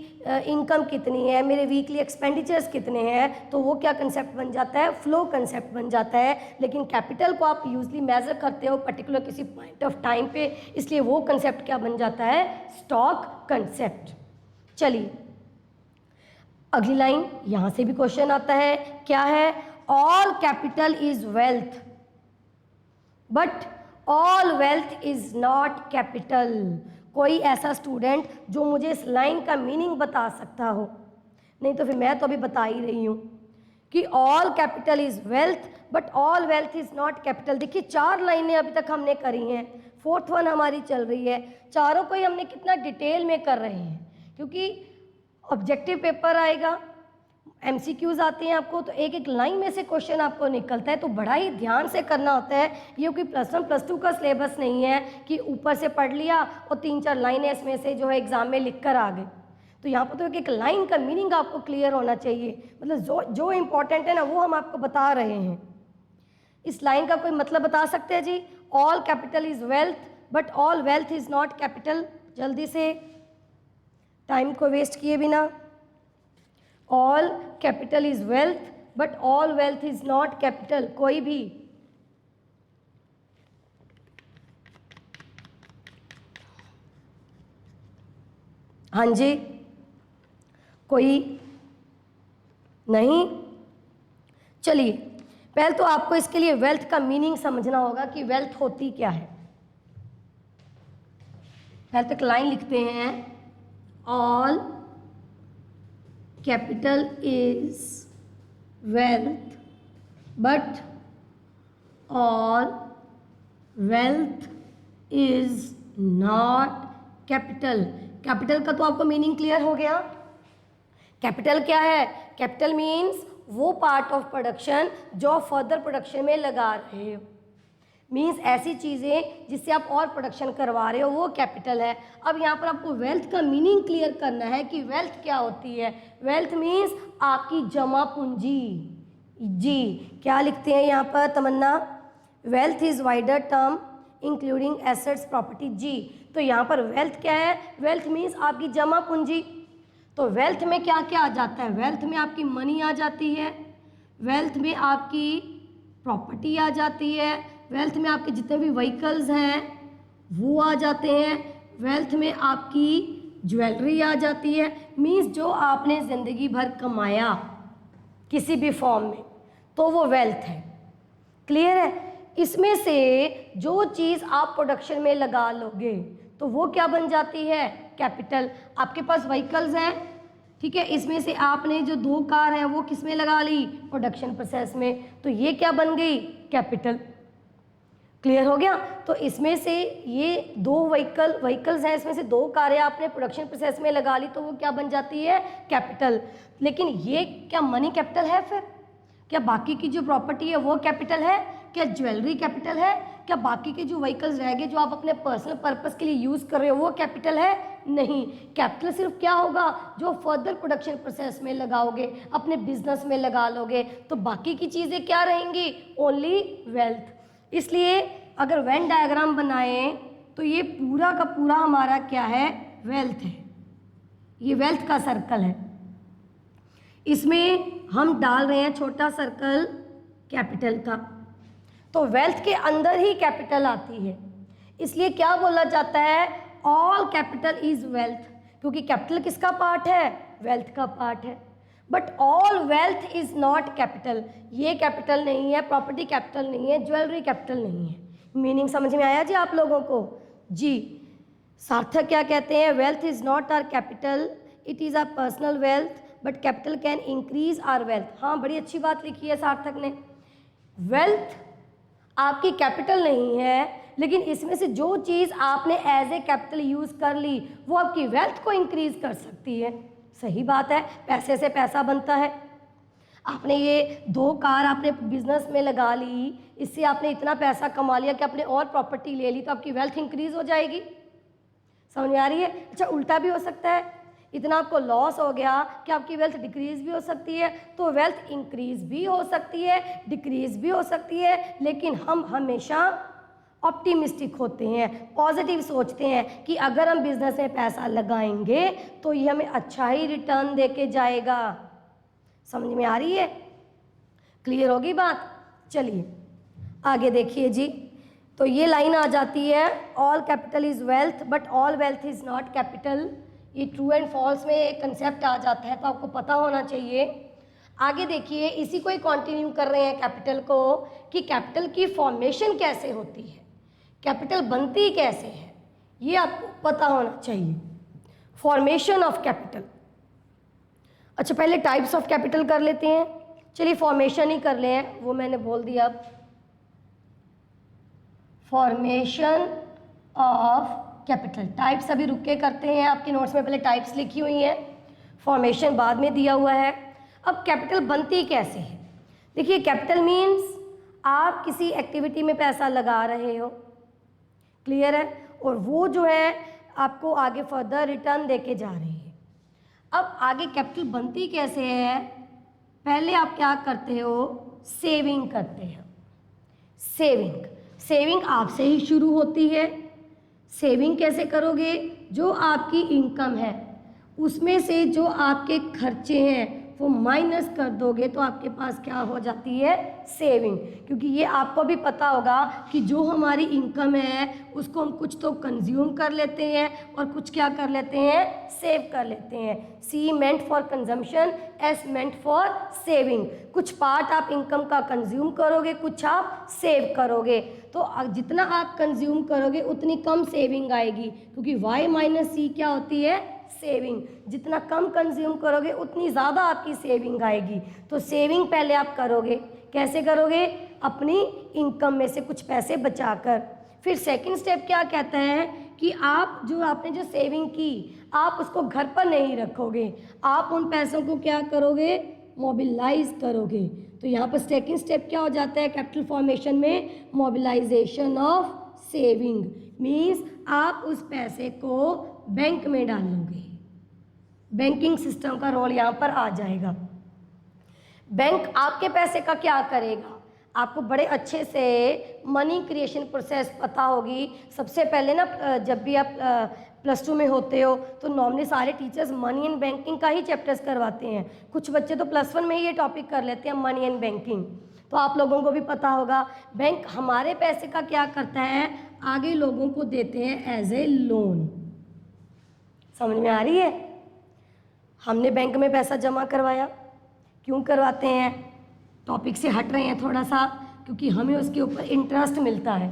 इनकम कितनी है, मेरे वीकली एक्सपेंडिचर्स कितने हैं, तो वो क्या कंसेप्ट बन जाता है? फ्लो कंसेप्ट बन जाता है। लेकिन कैपिटल को आप यूजली मेज़र करते हो पर्टिकुलर किसी पॉइंट ऑफ टाइम पे, इसलिए वो कंसेप्ट क्या बन जाता है? Stock concept. चलिए अगली लाइन, यहाँ से भी क्वेश्चन आता है, क्या है? All capital is wealth but all wealth is not capital. कोई ऐसा स्टूडेंट जो मुझे इस लाइन का मीनिंग बता सकता हो? नहीं तो फिर मैं तो अभी बता ही रही हूँ कि all capital is wealth but all wealth is not capital. देखिए 4 लाइनें अभी तक हमने करी हैं, 4th वन हमारी चल रही है। चारों को ही हमने कितना डिटेल में कर रहे हैं, क्योंकि ऑब्जेक्टिव पेपर आएगा, MCQs आते हैं आपको, तो एक एक लाइन में से क्वेश्चन आपको निकलता है, तो बड़ा ही ध्यान से करना होता है। ये कोई +1 +2 का सिलेबस नहीं है कि ऊपर से पढ़ लिया और 3-4 लाइनें इसमें से जो है एग्ज़ाम में लिख कर आ गए। तो यहाँ पर तो एक एक लाइन का मीनिंग आपको क्लियर होना चाहिए, मतलब जो इम्पोर्टेंट है ना वो हम आपको बता रहे हैं। इस लाइन का कोई मतलब बता सकते हैं जी? All capital is wealth but all wealth is not capital. जल्दी से, टाइम को वेस्ट किए बिना। All capital is wealth but all wealth is not capital. कोई भी? हाँ जी, कोई नहीं? चलिए पहले तो आपको इसके लिए वेल्थ का मीनिंग समझना होगा कि वेल्थ होती क्या है। पहले तक लाइन लिखते हैं, all capital is wealth but all wealth is not capital. Capital का तो आपको मीनिंग क्लियर हो गया। कैपिटल क्या है? कैपिटल मीन्स वो पार्ट ऑफ प्रोडक्शन जो फर्दर प्रोडक्शन में लगा रहे हो, मीन्स ऐसी चीज़ें जिससे आप और प्रोडक्शन करवा रहे हो, वो कैपिटल है। अब यहाँ पर आपको वेल्थ का मीनिंग क्लियर करना है कि वेल्थ क्या होती है। वेल्थ मीन्स आपकी जमा पूंजी। जी, क्या लिखते हैं यहाँ पर Tamanna? Wealth is wider term including assets property. जी, तो यहाँ पर वेल्थ क्या है? वेल्थ मीन्स आपकी जमा पूंजी। तो वेल्थ में क्या क्या आ जाता है? वेल्थ में आपकी मनी आ जाती है, वेल्थ में आपकी प्रॉपर्टी आ जाती है, वेल्थ में आपके जितने भी व्हीकल्स हैं वो आ जाते हैं, वेल्थ में आपकी ज्वेलरी आ जाती है। मीन्स जो आपने ज़िंदगी भर कमाया किसी भी फॉर्म में, तो वो वेल्थ है। क्लियर है? इसमें से जो चीज़ आप प्रोडक्शन में लगा लोगे तो वो क्या बन जाती है? कैपिटल। आपके पास व्हीकल्स हैं, ठीक है, इसमें से आपने जो 2 कार हैं वो किस में लगा ली? प्रोडक्शन प्रोसेस में, तो ये क्या बन गई? कैपिटल। क्लियर हो गया? तो इसमें से ये 2 व्हीकल्स हैं, इसमें से 2 कारें आपने प्रोडक्शन प्रोसेस में लगा ली, तो वो क्या बन जाती है? कैपिटल। लेकिन ये क्या मनी कैपिटल है? फिर क्या बाकी की जो प्रॉपर्टी है वो कैपिटल है? क्या ज्वेलरी कैपिटल है? क्या बाकी के जो व्हीकल्स रह गए जो आप अपने पर्सनल पर्पस के लिए यूज़ कर रहे हो वो कैपिटल है? नहीं। कैपिटल सिर्फ क्या होगा? जो फर्दर प्रोडक्शन प्रोसेस में लगाओगे, अपने बिजनेस में लगा लोगे, तो बाकी की चीज़ें क्या रहेंगी? Only wealth. इसलिए अगर वेन डायग्राम बनाएं तो ये पूरा का पूरा हमारा क्या है, वेल्थ है। ये वेल्थ का सर्कल है, इसमें हम डाल रहे हैं छोटा सर्कल कैपिटल का। तो वेल्थ के अंदर ही कैपिटल आती है, इसलिए क्या बोला जाता है, ऑल कैपिटल इज वेल्थ, क्योंकि कैपिटल किसका पार्ट है, वेल्थ का पार्ट है। But all wealth is not capital, ये कैपिटल नहीं है, प्रॉपर्टी कैपिटल नहीं है, ज्वेलरी कैपिटल नहीं है। मीनिंग समझ में आया जी आप लोगों को? जी, सार्थक क्या कहते हैं, wealth is not our capital, it is our personal wealth, but capital can increase our wealth. हाँ, बड़ी अच्छी बात लिखी है सार्थक ने। वेल्थ आपकी कैपिटल नहीं है, लेकिन इसमें से जो चीज़ आपने एज ए कैपिटल यूज़ कर ली वो आपकी वेल्थ को इंक्रीज कर सकती है। सही बात है, पैसे से पैसा बनता है। आपने ये 2 कार आपने बिजनेस में लगा ली, इससे आपने इतना पैसा कमा लिया कि आपने और प्रॉपर्टी ले ली, तो आपकी वेल्थ इंक्रीज हो जाएगी। समझ में आ रही है? अच्छा, उल्टा भी हो सकता है, इतना आपको लॉस हो गया कि आपकी वेल्थ डिक्रीज भी हो सकती है। तो वेल्थ इंक्रीज भी हो सकती है, डिक्रीज भी हो सकती है, लेकिन हम हमेशा ऑप्टिमिस्टिक होते हैं, पॉजिटिव सोचते हैं कि अगर हम बिजनेस में पैसा लगाएंगे तो ये हमें अच्छा ही रिटर्न देके जाएगा। समझ में आ रही है? क्लियर होगी बात? चलिए आगे देखिए जी। तो ये लाइन आ जाती है, all capital is wealth but all wealth is not capital. ये ट्रू एंड फॉल्स में एक कंसेप्ट आ जाता है, तो आपको पता होना चाहिए। आगे देखिए, इसी को ही कंटिन्यू कर रहे हैं कैपिटल को, कि कैपिटल की फॉर्मेशन कैसे होती है, कैपिटल बनती कैसे है, ये आपको पता होना चाहिए। Formation of capital. अच्छा, पहले टाइप्स ऑफ कैपिटल कर लेते हैं। चलिए फॉर्मेशन ही कर ले हैं, वो मैंने बोल दिया। अब फॉर्मेशन ऑफ कैपिटल, टाइप्स अभी रुक के करते हैं, आपके नोट्स में पहले टाइप्स लिखी हुई हैं, फॉर्मेशन बाद में दिया हुआ है। अब कैपिटल बनती कैसे है? देखिए, कैपिटल मीन्स आप किसी एक्टिविटी में पैसा लगा रहे हो, क्लियर है, और वो जो है आपको आगे फर्दर रिटर्न देके जा रही है। अब आगे कैपिटल बनती कैसे है? पहले आप क्या करते हो, सेविंग करते हो। सेविंग आपसे ही शुरू होती है। सेविंग कैसे करोगे? जो आपकी इनकम है उसमें से जो आपके खर्चे हैं वो माइनस कर दोगे तो आपके पास क्या हो जाती है, सेविंग। क्योंकि ये आपको भी पता होगा कि जो हमारी इनकम है उसको हम कुछ तो कंज्यूम कर लेते हैं और कुछ क्या कर लेते हैं, सेव कर लेते हैं। C meant for consumption, S meant for saving. कुछ पार्ट आप इनकम का कंज्यूम करोगे, कुछ आप सेव करोगे। तो जितना आप कंज्यूम करोगे उतनी कम सेविंग आएगी, क्योंकि वाई माइनस सी क्या होती है, सेविंग। जितना कम कंज्यूम करोगे उतनी ज़्यादा आपकी सेविंग आएगी। तो सेविंग पहले आप करोगे, कैसे करोगे, अपनी इनकम में से कुछ पैसे बचाकर। फिर सेकंड स्टेप क्या कहता है कि आपने जो सेविंग की आप उसको घर पर नहीं रखोगे, आप उन पैसों को क्या करोगे, मोबिलाइज करोगे। तो यहाँ पर सेकंड स्टेप क्या हो जाता है कैपिटल फॉर्मेशन में, मोबिलाइजेशन ऑफ सेविंग। मीन्स आप उस पैसे को बैंक में डालोगे, बैंकिंग सिस्टम का रोल यहाँ पर आ जाएगा। बैंक आपके पैसे का क्या करेगा, आपको बड़े अच्छे से मनी क्रिएशन प्रोसेस पता होगी। सबसे पहले ना, जब भी आप +2 में होते हो तो नॉर्मली सारे टीचर्स मनी एंड बैंकिंग का ही चैप्टर्स करवाते हैं। कुछ बच्चे तो +1 में ही ये टॉपिक कर लेते हैं, मनी एंड बैंकिंग। तो आप लोगों को भी पता होगा बैंक हमारे पैसे का क्या करता है, आगे लोगों को देते हैं एज ए लोन। समझ में आ रही है? हमने बैंक में पैसा जमा करवाया, क्यों करवाते हैं, टॉपिक से हट रहे हैं थोड़ा सा, क्योंकि हमें उसके ऊपर इंटरेस्ट मिलता है।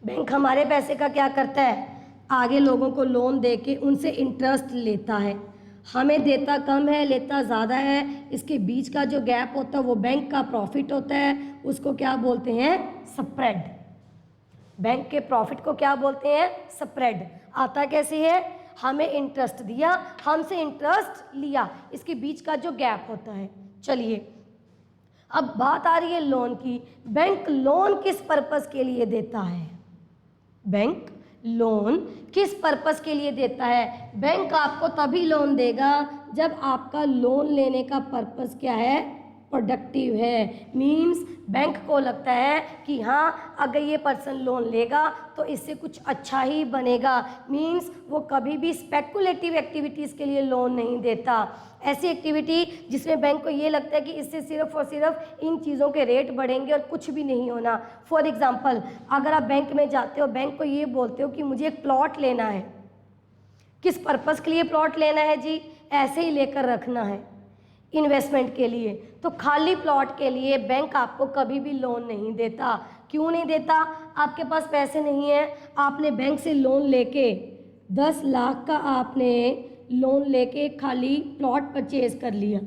बैंक हमारे पैसे का क्या करता है, आगे लोगों को लोन दे के उनसे इंटरेस्ट लेता है। हमें देता कम है, लेता ज़्यादा है, इसके बीच का जो गैप होता है वो बैंक का प्रॉफिट होता है, उसको क्या बोलते हैं, स्प्रेड। बैंक के प्रॉफिट को क्या बोलते हैं, स्प्रेड। आता कैसे है, हमें इंटरेस्ट दिया, हमसे इंटरेस्ट लिया, इसके बीच का जो गैप होता है। चलिए अब बात आ रही है लोन की। बैंक लोन किस पर्पस के लिए देता है, बैंक लोन किस पर्पस के लिए देता है? बैंक आपको तभी लोन देगा जब आपका लोन लेने का पर्पस क्या है, प्रोडक्टिव है। मीन्स बैंक को लगता है कि हाँ अगर ये पर्सन लोन लेगा तो इससे कुछ अच्छा ही बनेगा। मीन्स वो कभी भी स्पेकुलेटिव एक्टिविटीज़ के लिए लोन नहीं देता। ऐसी एक्टिविटी जिसमें बैंक को ये लगता है कि इससे सिर्फ और सिर्फ इन चीज़ों के रेट बढ़ेंगे और कुछ भी नहीं होना। फॉर एग्ज़ाम्पल, अगर आप बैंक में जाते हो, बैंक को ये बोलते हो कि मुझे एक प्लॉट लेना है। किस पर्पज़ के लिए प्लॉट लेना है जी? ऐसे ही लेकर रखना है, इन्वेस्टमेंट के लिए। तो खाली प्लॉट के लिए बैंक आपको कभी भी लोन नहीं देता। क्यों नहीं देता? आपके पास पैसे नहीं है, आपने बैंक से लोन लेके 10 लाख का आपने लोन लेके खाली प्लॉट परचेज कर लिया।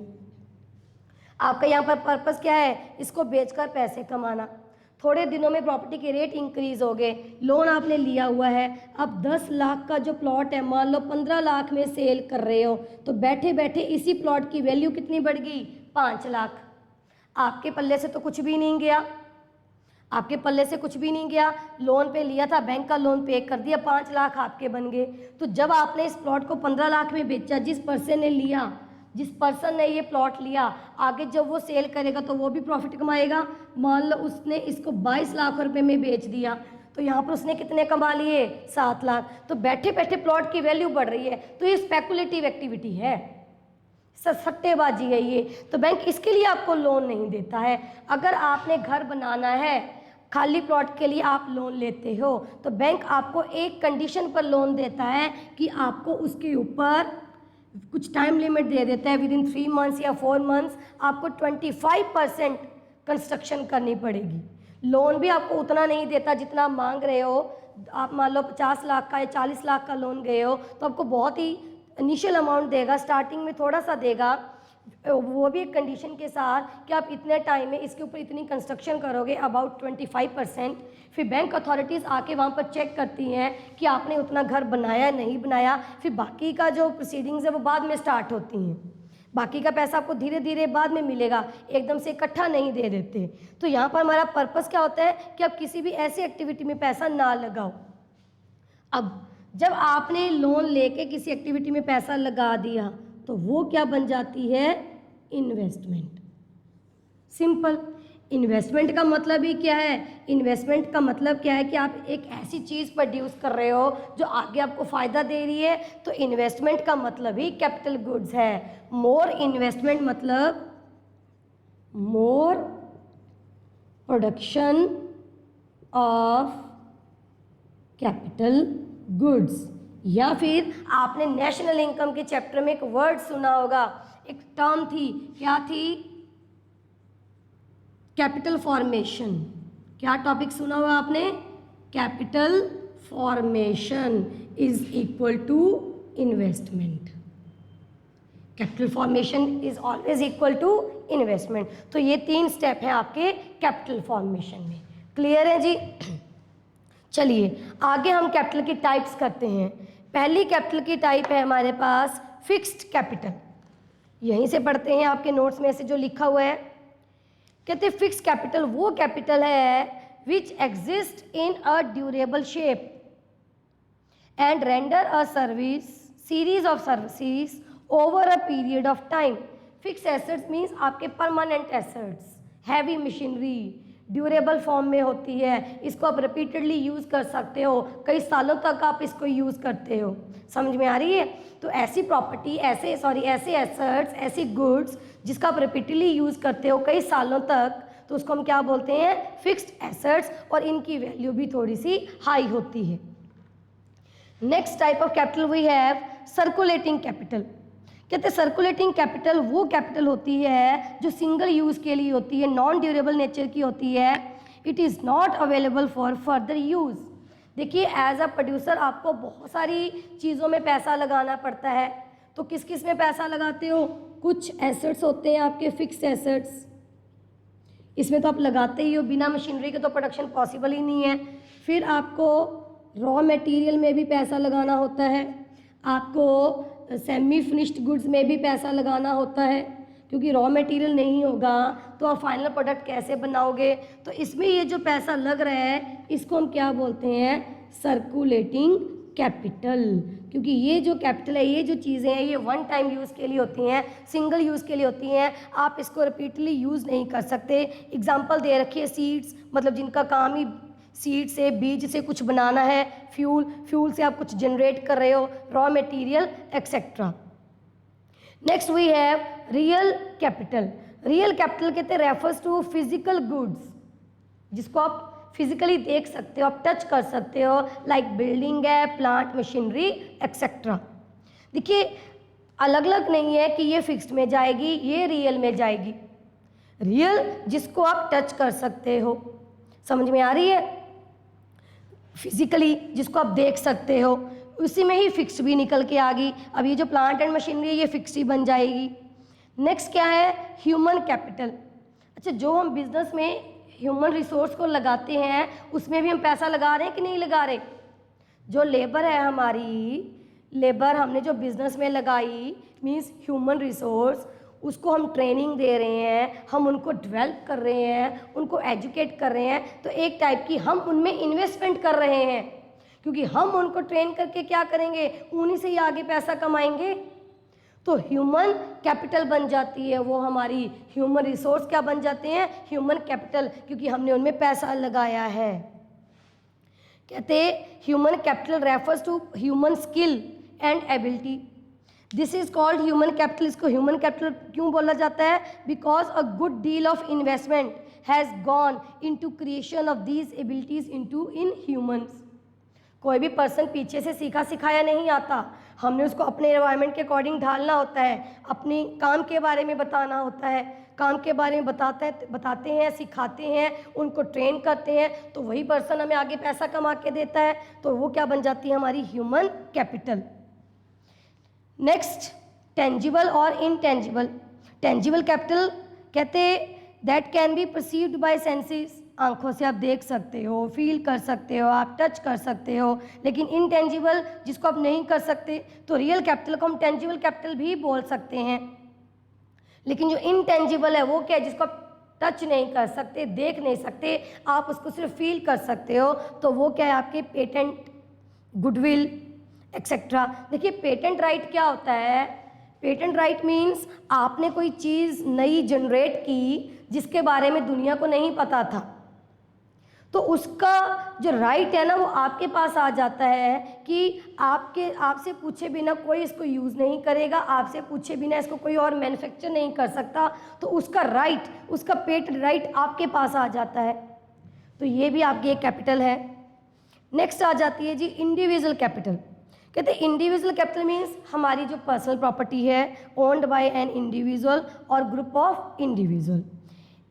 आपका यहाँ पर पर्पस क्या है? इसको बेचकर पैसे कमाना। थोड़े दिनों में प्रॉपर्टी के रेट इंक्रीज हो गए, लोन आपने लिया हुआ है, अब 10 लाख का जो प्लॉट है मान लो 15 लाख में सेल कर रहे हो, तो बैठे बैठे इसी प्लॉट की वैल्यू कितनी बढ़ गई? 5 लाख। आपके पल्ले से तो कुछ भी नहीं गया, आपके पल्ले से कुछ भी नहीं गया। लोन पे लिया था, बैंक का लोन पे कर दिया, 5 लाख आपके बन गए। तो जब आपने इस प्लॉट को 15 लाख में बेचा, जिस पर्सन ने ये प्लॉट लिया, आगे जब वो सेल करेगा तो वो भी प्रॉफिट कमाएगा। मान लो उसने इसको 22 लाख रुपए में बेच दिया, तो यहाँ पर उसने कितने कमा लिए? 7 लाख। तो बैठे बैठे प्लॉट की वैल्यू बढ़ रही है। तो ये स्पेकुलेटिव एक्टिविटी है, सट्टेबाजी है ये। तो बैंक इसके लिए आपको लोन नहीं देता है। अगर आपने घर बनाना है, खाली प्लॉट के लिए आप लोन लेते हो, तो बैंक आपको एक कंडीशन पर लोन देता है कि आपको उसके ऊपर कुछ टाइम लिमिट दे देता है। विदिन 3 मंथ्स या 4 मंथ्स आपको 25% कंस्ट्रक्शन करनी पड़ेगी। लोन भी आपको उतना नहीं देता जितना आप मांग रहे हो। आप मान लो 50 लाख का या 40 लाख का लोन गए हो, तो आपको बहुत ही इनिशियल अमाउंट देगा, स्टार्टिंग में थोड़ा सा देगा, वो भी एक कंडीशन के साथ कि आप इतने टाइम में इसके ऊपर इतनी कंस्ट्रक्शन करोगे, अबाउट 25%। फिर बैंक अथॉरिटीज़ आके वहाँ पर चेक करती हैं कि आपने उतना घर बनाया नहीं बनाया। फिर बाकी का जो प्रोसीडिंग्स है वो बाद में स्टार्ट होती हैं। बाकी का पैसा आपको धीरे धीरे बाद में मिलेगा, एकदम से इकट्ठा नहीं दे देते। तो यहाँ पर हमारा पर्पस क्या होता है कि आप किसी भी ऐसी एक्टिविटी में पैसा ना लगाओ। अब जब आपने लोन लेके किसी एक्टिविटी में पैसा लगा दिया तो वो क्या बन जाती है? इन्वेस्टमेंट। सिंपल। इन्वेस्टमेंट का मतलब ही क्या है? इन्वेस्टमेंट का मतलब क्या है कि आप एक ऐसी चीज़ प्रोड्यूस कर रहे हो जो आगे आपको फ़ायदा दे रही है। तो इन्वेस्टमेंट का मतलब ही कैपिटल गुड्स है। मोर इन्वेस्टमेंट मतलब मोर प्रोडक्शन ऑफ कैपिटल गुड्स। या फिर आपने नेशनल इनकम के चैप्टर में एक वर्ड सुना होगा, एक टर्म थी, क्या थी? Capital formation. क्या टॉपिक सुना हुआ आपने? Capital formation is equal to investment. Capital formation is always equal to investment. तो ये 3 स्टेप हैं आपके कैपिटल फॉर्मेशन में। क्लियर है जी? चलिए आगे हम कैपिटल की टाइप्स करते हैं। पहली कैपिटल की टाइप है हमारे पास फिक्स्ड कैपिटल। यहीं से पढ़ते हैं, आपके नोट्स में से जो लिखा हुआ है। कहते हैं फिक्स्ड कैपिटल वो कैपिटल है which exist in a durable shape and render a service series of services over a period of time. Fixed assets means आपके permanent assets, heavy machinery, durable form में होती है, इसको आप रिपीटेडली यूज़ कर सकते हो, कई सालों तक आप इसको यूज़ करते हो। समझ में आ रही है? तो ऐसी प्रॉपर्टी, ऐसे एसेट्स, ऐसी गुड्स जिसका आप रिपीटेडली यूज़ करते हो कई सालों तक, तो उसको हम क्या बोलते हैं? Fixed assets. और इनकी वैल्यू भी थोड़ी सी हाई होती है। Next type of capital V have circulating capital. कहते हैं सर्कुलेटिंग कैपिटल वो कैपिटल होती है जो सिंगल यूज़ के लिए होती है, नॉन ड्यूरेबल नेचर की होती है। It is not available for further use. देखिए एज अ प्रोड्यूसर आपको बहुत सारी चीज़ों में पैसा लगाना पड़ता है। तो किस किस में पैसा लगाते हो? कुछ एसेट्स होते हैं आपके फिक्स्ड एसेट्स, इसमें तो आप लगाते ही हो, बिना मशीनरी के तो प्रोडक्शन पॉसिबल ही नहीं है। फिर आपको रॉ मटेरियल में भी पैसा लगाना होता है, आपको सेमी फिनिश्ड गुड्स में भी पैसा लगाना होता है, क्योंकि रॉ मटेरियल नहीं होगा तो आप फाइनल प्रोडक्ट कैसे बनाओगे। तो इसमें ये जो पैसा लग रहा है इसको हम क्या बोलते हैं? सर्कुलेटिंग कैपिटल, क्योंकि ये जो कैपिटल है, ये जो चीज़ें हैं, ये वन टाइम यूज़ के लिए होती हैं, सिंगल यूज़ के लिए होती हैं, आप इसको रिपीटली यूज़ नहीं कर सकते। एग्जांपल दे रखी है सीड्स, मतलब जिनका काम ही सीड से, बीज से कुछ बनाना है, फ्यूल से आप कुछ जनरेट कर रहे हो, raw material etcetera. Next we have real capital. Real capital कहते हैं रेफर्स टू फिजिकल गुड्स, जिसको आप फिजिकली देख सकते हो, आप टच कर सकते हो, लाइक बिल्डिंग है, प्लांट, मशीनरी एक्सेट्रा। देखिए अलग अलग नहीं है कि ये फिक्स्ड में जाएगी, ये रियल में जाएगी। रियल जिसको आप टच कर सकते हो, समझ में आ रही है, फिजिकली जिसको आप देख सकते हो, उसी में ही फिक्स भी निकल के आ गई। अब ये जो प्लांट एंड मशीनरी है, ये फिक्स ही बन जाएगी। नेक्स्ट क्या है, ह्यूमन कैपिटल। अच्छा, जो हम बिजनेस में ह्यूमन रिसोर्स को लगाते हैं, उसमें भी हम पैसा लगा रहे हैं कि नहीं लगा रहे। जो लेबर है हमारी, लेबर हमने जो बिजनेस में लगाई, मीन्स ह्यूमन रिसोर्स, उसको हम ट्रेनिंग दे रहे हैं, हम उनको डेवलप कर रहे हैं, उनको एजुकेट कर रहे हैं, तो एक टाइप की हम उनमें इन्वेस्टमेंट कर रहे हैं, क्योंकि हम उनको ट्रेन करके क्या करेंगे, उन्हीं से ही आगे पैसा कमाएंगे। तो ह्यूमन कैपिटल बन जाती है वो हमारी, ह्यूमन रिसोर्स क्या बन जाते हैं, ह्यूमन कैपिटल, क्योंकि हमने उनमें पैसा लगाया है। कहते हैं human capital refers to human skill and ability, this is called human capital. इसको ह्यूमन कैपिटल क्यों बोला जाता है, because a good deal of investment has gone in to creation of these abilities in humans. कोई भी person पीछे से सीखा सिखाया नहीं आता, हमने उसको अपने एनवायरनमेंट के अकॉर्डिंग ढालना होता है, अपनी काम के बारे में बताना होता है, काम के बारे में बताते हैं, सिखाते हैं, उनको ट्रेन करते हैं, तो वही पर्सन हमें आगे पैसा कमा के देता है। तो वो क्या बन जाती है, हमारी ह्यूमन कैपिटल। नेक्स्ट, टेंजिबल और इनटेंजिबल। टेंजिबल कैपिटल कहते that can be perceived bye senses, आंखों से आप देख सकते हो, फील कर सकते हो, आप टच कर सकते हो। लेकिन इनटेंजिबल जिसको आप नहीं कर सकते, तो रियल कैपिटल को हम टेंजिबल कैपिटल भी बोल सकते हैं। लेकिन जो इनटेंजिबल है वो क्या है, जिसको आप टच नहीं कर सकते, देख नहीं सकते, आप उसको सिर्फ फील कर सकते हो, तो वो क्या है, आपके पेटेंट, गुडविल एक्सेट्रा। देखिए पेटेंट राइट क्या होता है, पेटेंट राइट मीन्स आपने कोई चीज़ नई जनरेट की जिसके बारे में दुनिया को नहीं पता था, तो उसका जो राइट है ना, वो आपके पास आ जाता है कि आपसे पूछे बिना कोई इसको यूज़ नहीं करेगा, आपसे पूछे बिना इसको कोई और मैन्युफैक्चर नहीं कर सकता, तो उसका राइट, उसका पेटेंट राइट आपके पास आ जाता है। तो ये भी आपकी एक कैपिटल है। नेक्स्ट आ जाती है जी इंडिविजुअल कैपिटल। कहते हैं इंडिविजुअल कैपिटल मीन्स हमारी जो पर्सनल प्रॉपर्टी है, ओन्ड बाय एन इंडिविजुअल और ग्रुप ऑफ इंडिविजुअल।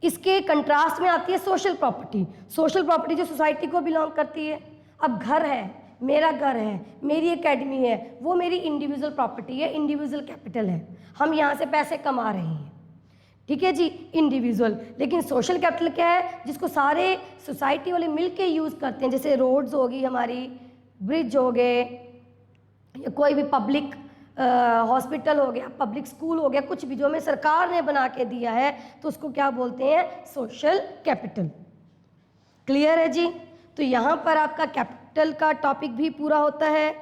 इसके कंट्रास्ट में आती है सोशल प्रॉपर्टी। सोशल प्रॉपर्टी जो सोसाइटी को बिलोंग करती है। अब घर है, मेरा घर है, मेरी एकेडमी है, वो मेरी इंडिविजुअल प्रॉपर्टी है, इंडिविजुअल कैपिटल है, हम यहाँ से पैसे कमा रहे हैं, ठीक है जी, इंडिविजुअल। लेकिन सोशल कैपिटल क्या है, जिसको सारे सोसाइटी वाले मिल के यूज़ करते हैं, जैसे रोड्स होगी हमारी, ब्रिज हो गए, या कोई भी पब्लिक हॉस्पिटल हो गया, पब्लिक स्कूल हो गया, कुछ भी जो हमें सरकार ने बना के दिया है, तो उसको क्या बोलते हैं, सोशल कैपिटल। क्लियर है जी। तो यहाँ पर आपका कैपिटल का टॉपिक भी पूरा होता है।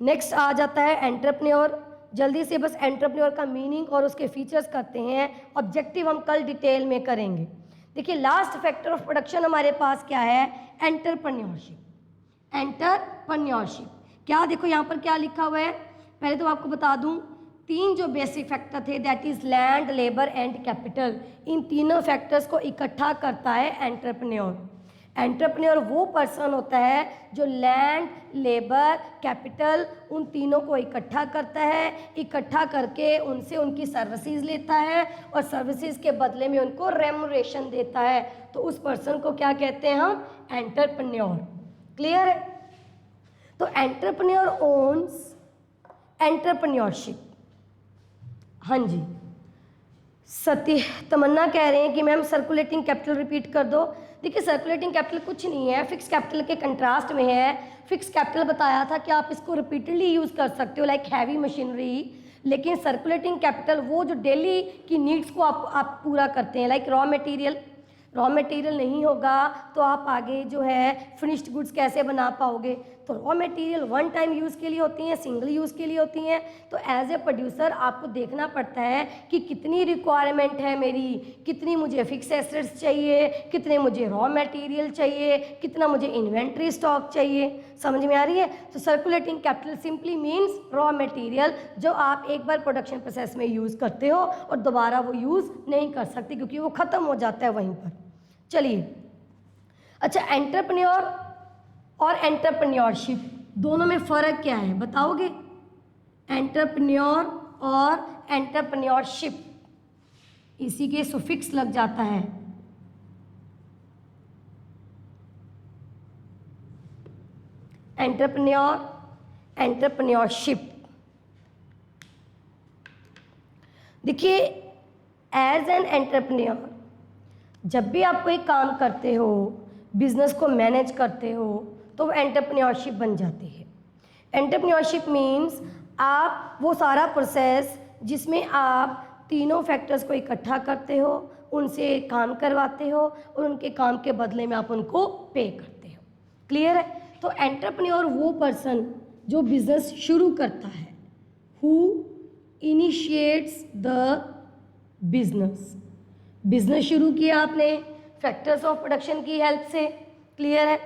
नेक्स्ट आ जाता है एंटरप्रेन्योर। जल्दी से बस एंटरप्रेन्योर का मीनिंग और उसके फीचर्स करते हैं, ऑब्जेक्टिव हम कल डिटेल में करेंगे। देखिए लास्ट फैक्टर ऑफ प्रोडक्शन हमारे पास क्या है, एंटरप्रेन्योरशिप। एंटरप्रेन्योरशिप क्या, देखो यहाँ पर क्या लिखा हुआ है, पहले तो आपको बता दूं, 3 जो बेसिक फैक्टर थे, that is land, labour and capital. इन तीनों फैक्टर्स को इकट्ठा करता है एंटरप्रेन्योर। एंटरप्रेन्योर वो पर्सन होता है जो लैंड, लेबर, कैपिटल, उन तीनों को इकट्ठा करता है, इकट्ठा करके उनसे उनकी सर्विसेज लेता है और सर्विसेज के बदले में उनको रेम्युनरेशन देता है। तो उस पर्सन को क्या कहते हैं हम, एंटरप्रेन्योर। क्लियर है। तो एंटरप्रेन्योर ओन्स एंटरप्रेन्योरशिप। हाँ जी, सत्य तमन्ना कह रहे हैं कि मैम सर्कुलेटिंग कैपिटल रिपीट कर दो। देखिए सर्कुलेटिंग कैपिटल कुछ नहीं है, फिक्स कैपिटल के कंट्रास्ट में है। फिक्स कैपिटल बताया था कि आप इसको रिपीटेडली यूज़ कर सकते हो, लाइक हैवी मशीनरी। लेकिन सर्कुलेटिंग कैपिटल वो जो डेली की नीड्स को आप पूरा करते हैं, like raw material. Raw material नहीं होगा तो आप आगे जो है फिनिश्ड गुड्स कैसे बना पाओगे। तो raw material one time use के लिए होती हैं, सिंगल यूज़ के लिए होती हैं। तो एज ए प्रोड्यूसर आपको देखना पड़ता है कि कितनी रिक्वायरमेंट है मेरी, कितनी मुझे फिक्स एसेट्स चाहिए, कितने मुझे रॉ मटेरियल चाहिए, कितना मुझे इन्वेंट्री स्टॉक चाहिए। समझ में आ रही है। तो circulating capital simply means raw material जो आप एक बार प्रोडक्शन प्रोसेस में यूज़ करते हो और दोबारा वो यूज़ नहीं कर सकते क्योंकि वो ख़त्म हो जाता है वहीं पर। चलिए, अच्छा, एंटरप्रेन्योर और एंटरप्रेन्योरशिप दोनों में फ़र्क क्या है बताओगे? एंटरप्रेन्योर और एंटरप्रेन्योरशिप, इसी के सुफिक्स लग जाता है। Entrepreneur, entrepreneurship. देखिए, एज एन एंटरप्रेन्योर जब भी आप कोई काम करते हो, बिजनेस को मैनेज करते हो, तो वो एंटरप्रेन्योरशिप बन जाती है। एंटरप्रेन्योरशिप मीन्स आप वो सारा प्रोसेस जिसमें आप तीनों फैक्टर्स को इकट्ठा करते हो, उनसे काम करवाते हो और उनके काम के बदले में आप उनको पे करते हो। क्लियर है? तो एंटरप्रेन्योर वो पर्सन जो बिजनेस शुरू करता है, who initiates the business. Business शुरू किया आपने फैक्टर्स ऑफ प्रोडक्शन की हेल्प से। क्लियर है?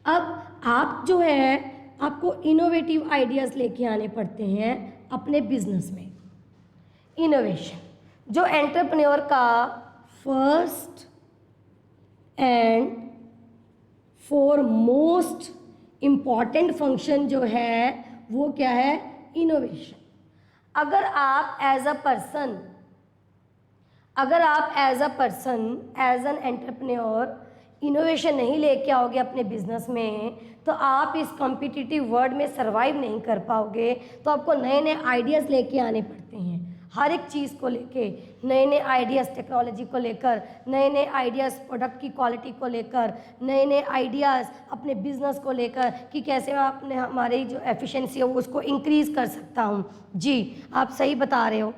अब आप जो है आपको इनोवेटिव आइडियाज़ लेके आने पड़ते हैं अपने बिजनेस में। इनोवेशन जो एंटरप्रेन्योर का first and foremost important function जो है वो क्या है? इनोवेशन। अगर आप as a person as an entrepreneur innovation नहीं लेके आओगे अपने बिजनेस में, तो आप इस कॉम्पिटिटिव वर्ल्ड में सरवाइव नहीं कर पाओगे। तो आपको नए नए आइडियाज़ लेके आने पड़ते हैं, हर एक चीज़ को लेके नए नए आइडियाज़, टेक्नोलॉजी को लेकर नए नए आइडियाज़, प्रोडक्ट की क्वालिटी को लेकर नए नए आइडियाज़, अपने बिजनेस को लेकर कि कैसे मैं अपने हमारी जो एफिशिएंसी है वो उसको इंक्रीज़ कर सकता हूँ। जी, आप सही बता रहे हो।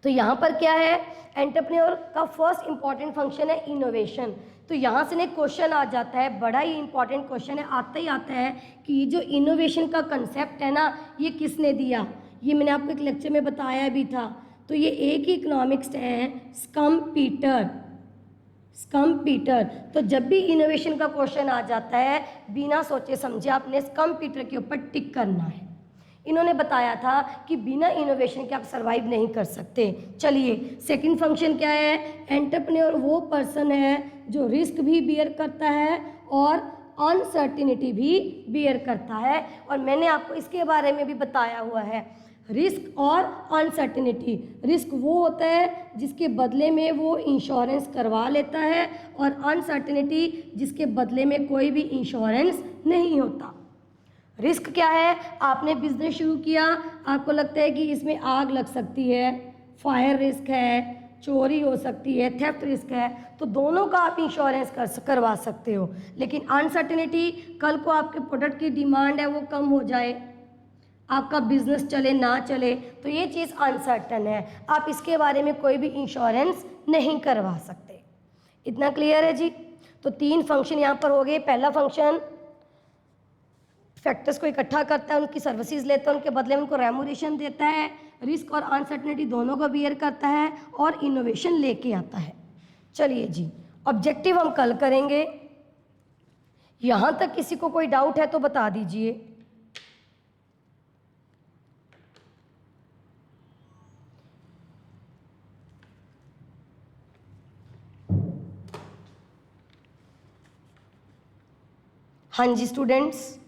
तो यहाँ पर क्या है? एंटरप्रेन्योर का फर्स्ट इंपॉर्टेंट फंक्शन है इनोवेशन। तो यहाँ से एक क्वेश्चन आ जाता है, बड़ा ही इंपॉर्टेंट क्वेश्चन है, आता ही आता है कि जो इनोवेशन का कंसेप्ट है ना, ये किसने दिया? ये मैंने आपको एक लेक्चर में बताया भी था। तो ये एक ही इकोनॉमिक्स है, स्कम्पीटर। तो जब भी इनोवेशन का क्वेश्चन आ जाता है, बिना सोचे समझे आपने स्कम्पीटर के ऊपर टिक करना है। इन्होंने बताया था कि बिना इनोवेशन के आप सरवाइव नहीं कर सकते। चलिए, सेकंड फंक्शन क्या है? एंटरप्रेन्योर वो पर्सन है जो रिस्क भी बियर करता है और अनसर्टिनिटी भी बियर करता है। और मैंने आपको इसके बारे में भी बताया हुआ है, रिस्क और अनसर्टिनिटी। रिस्क वो होता है जिसके बदले में वो इंश्योरेंस करवा लेता है, और अनसर्टिनिटी जिसके बदले में कोई भी इंश्योरेंस नहीं होता। रिस्क क्या है? आपने बिजनेस शुरू किया, आपको लगता है कि इसमें आग लग सकती है, फायर रिस्क है, चोरी हो सकती है, थेफ्ट रिस्क है, तो दोनों का आप इंश्योरेंस करवा सकते हो। लेकिन अनसर्टेनिटी, कल को आपके प्रोडक्ट की डिमांड है वो कम हो जाए, आपका बिजनेस चले ना चले, तो ये चीज़ अनसर्टन है, आप इसके बारे में कोई भी इंश्योरेंस नहीं करवा सकते। इतना क्लियर है जी? तो तीन फंक्शन यहाँ पर हो गए। पहला फंक्शन फैक्टर्स को इकट्ठा करता है, उनकी सर्विसेज लेता है, उनके बदले में उनको रेम्यूनरेशन देता है, रिस्क और अनसर्टेनिटी दोनों को बियर करता है और इनोवेशन लेके आता है। चलिए जी, ऑब्जेक्टिव हम कल करेंगे। यहाँ तक किसी को कोई डाउट है तो बता दीजिए। हाँ जी स्टूडेंट्स,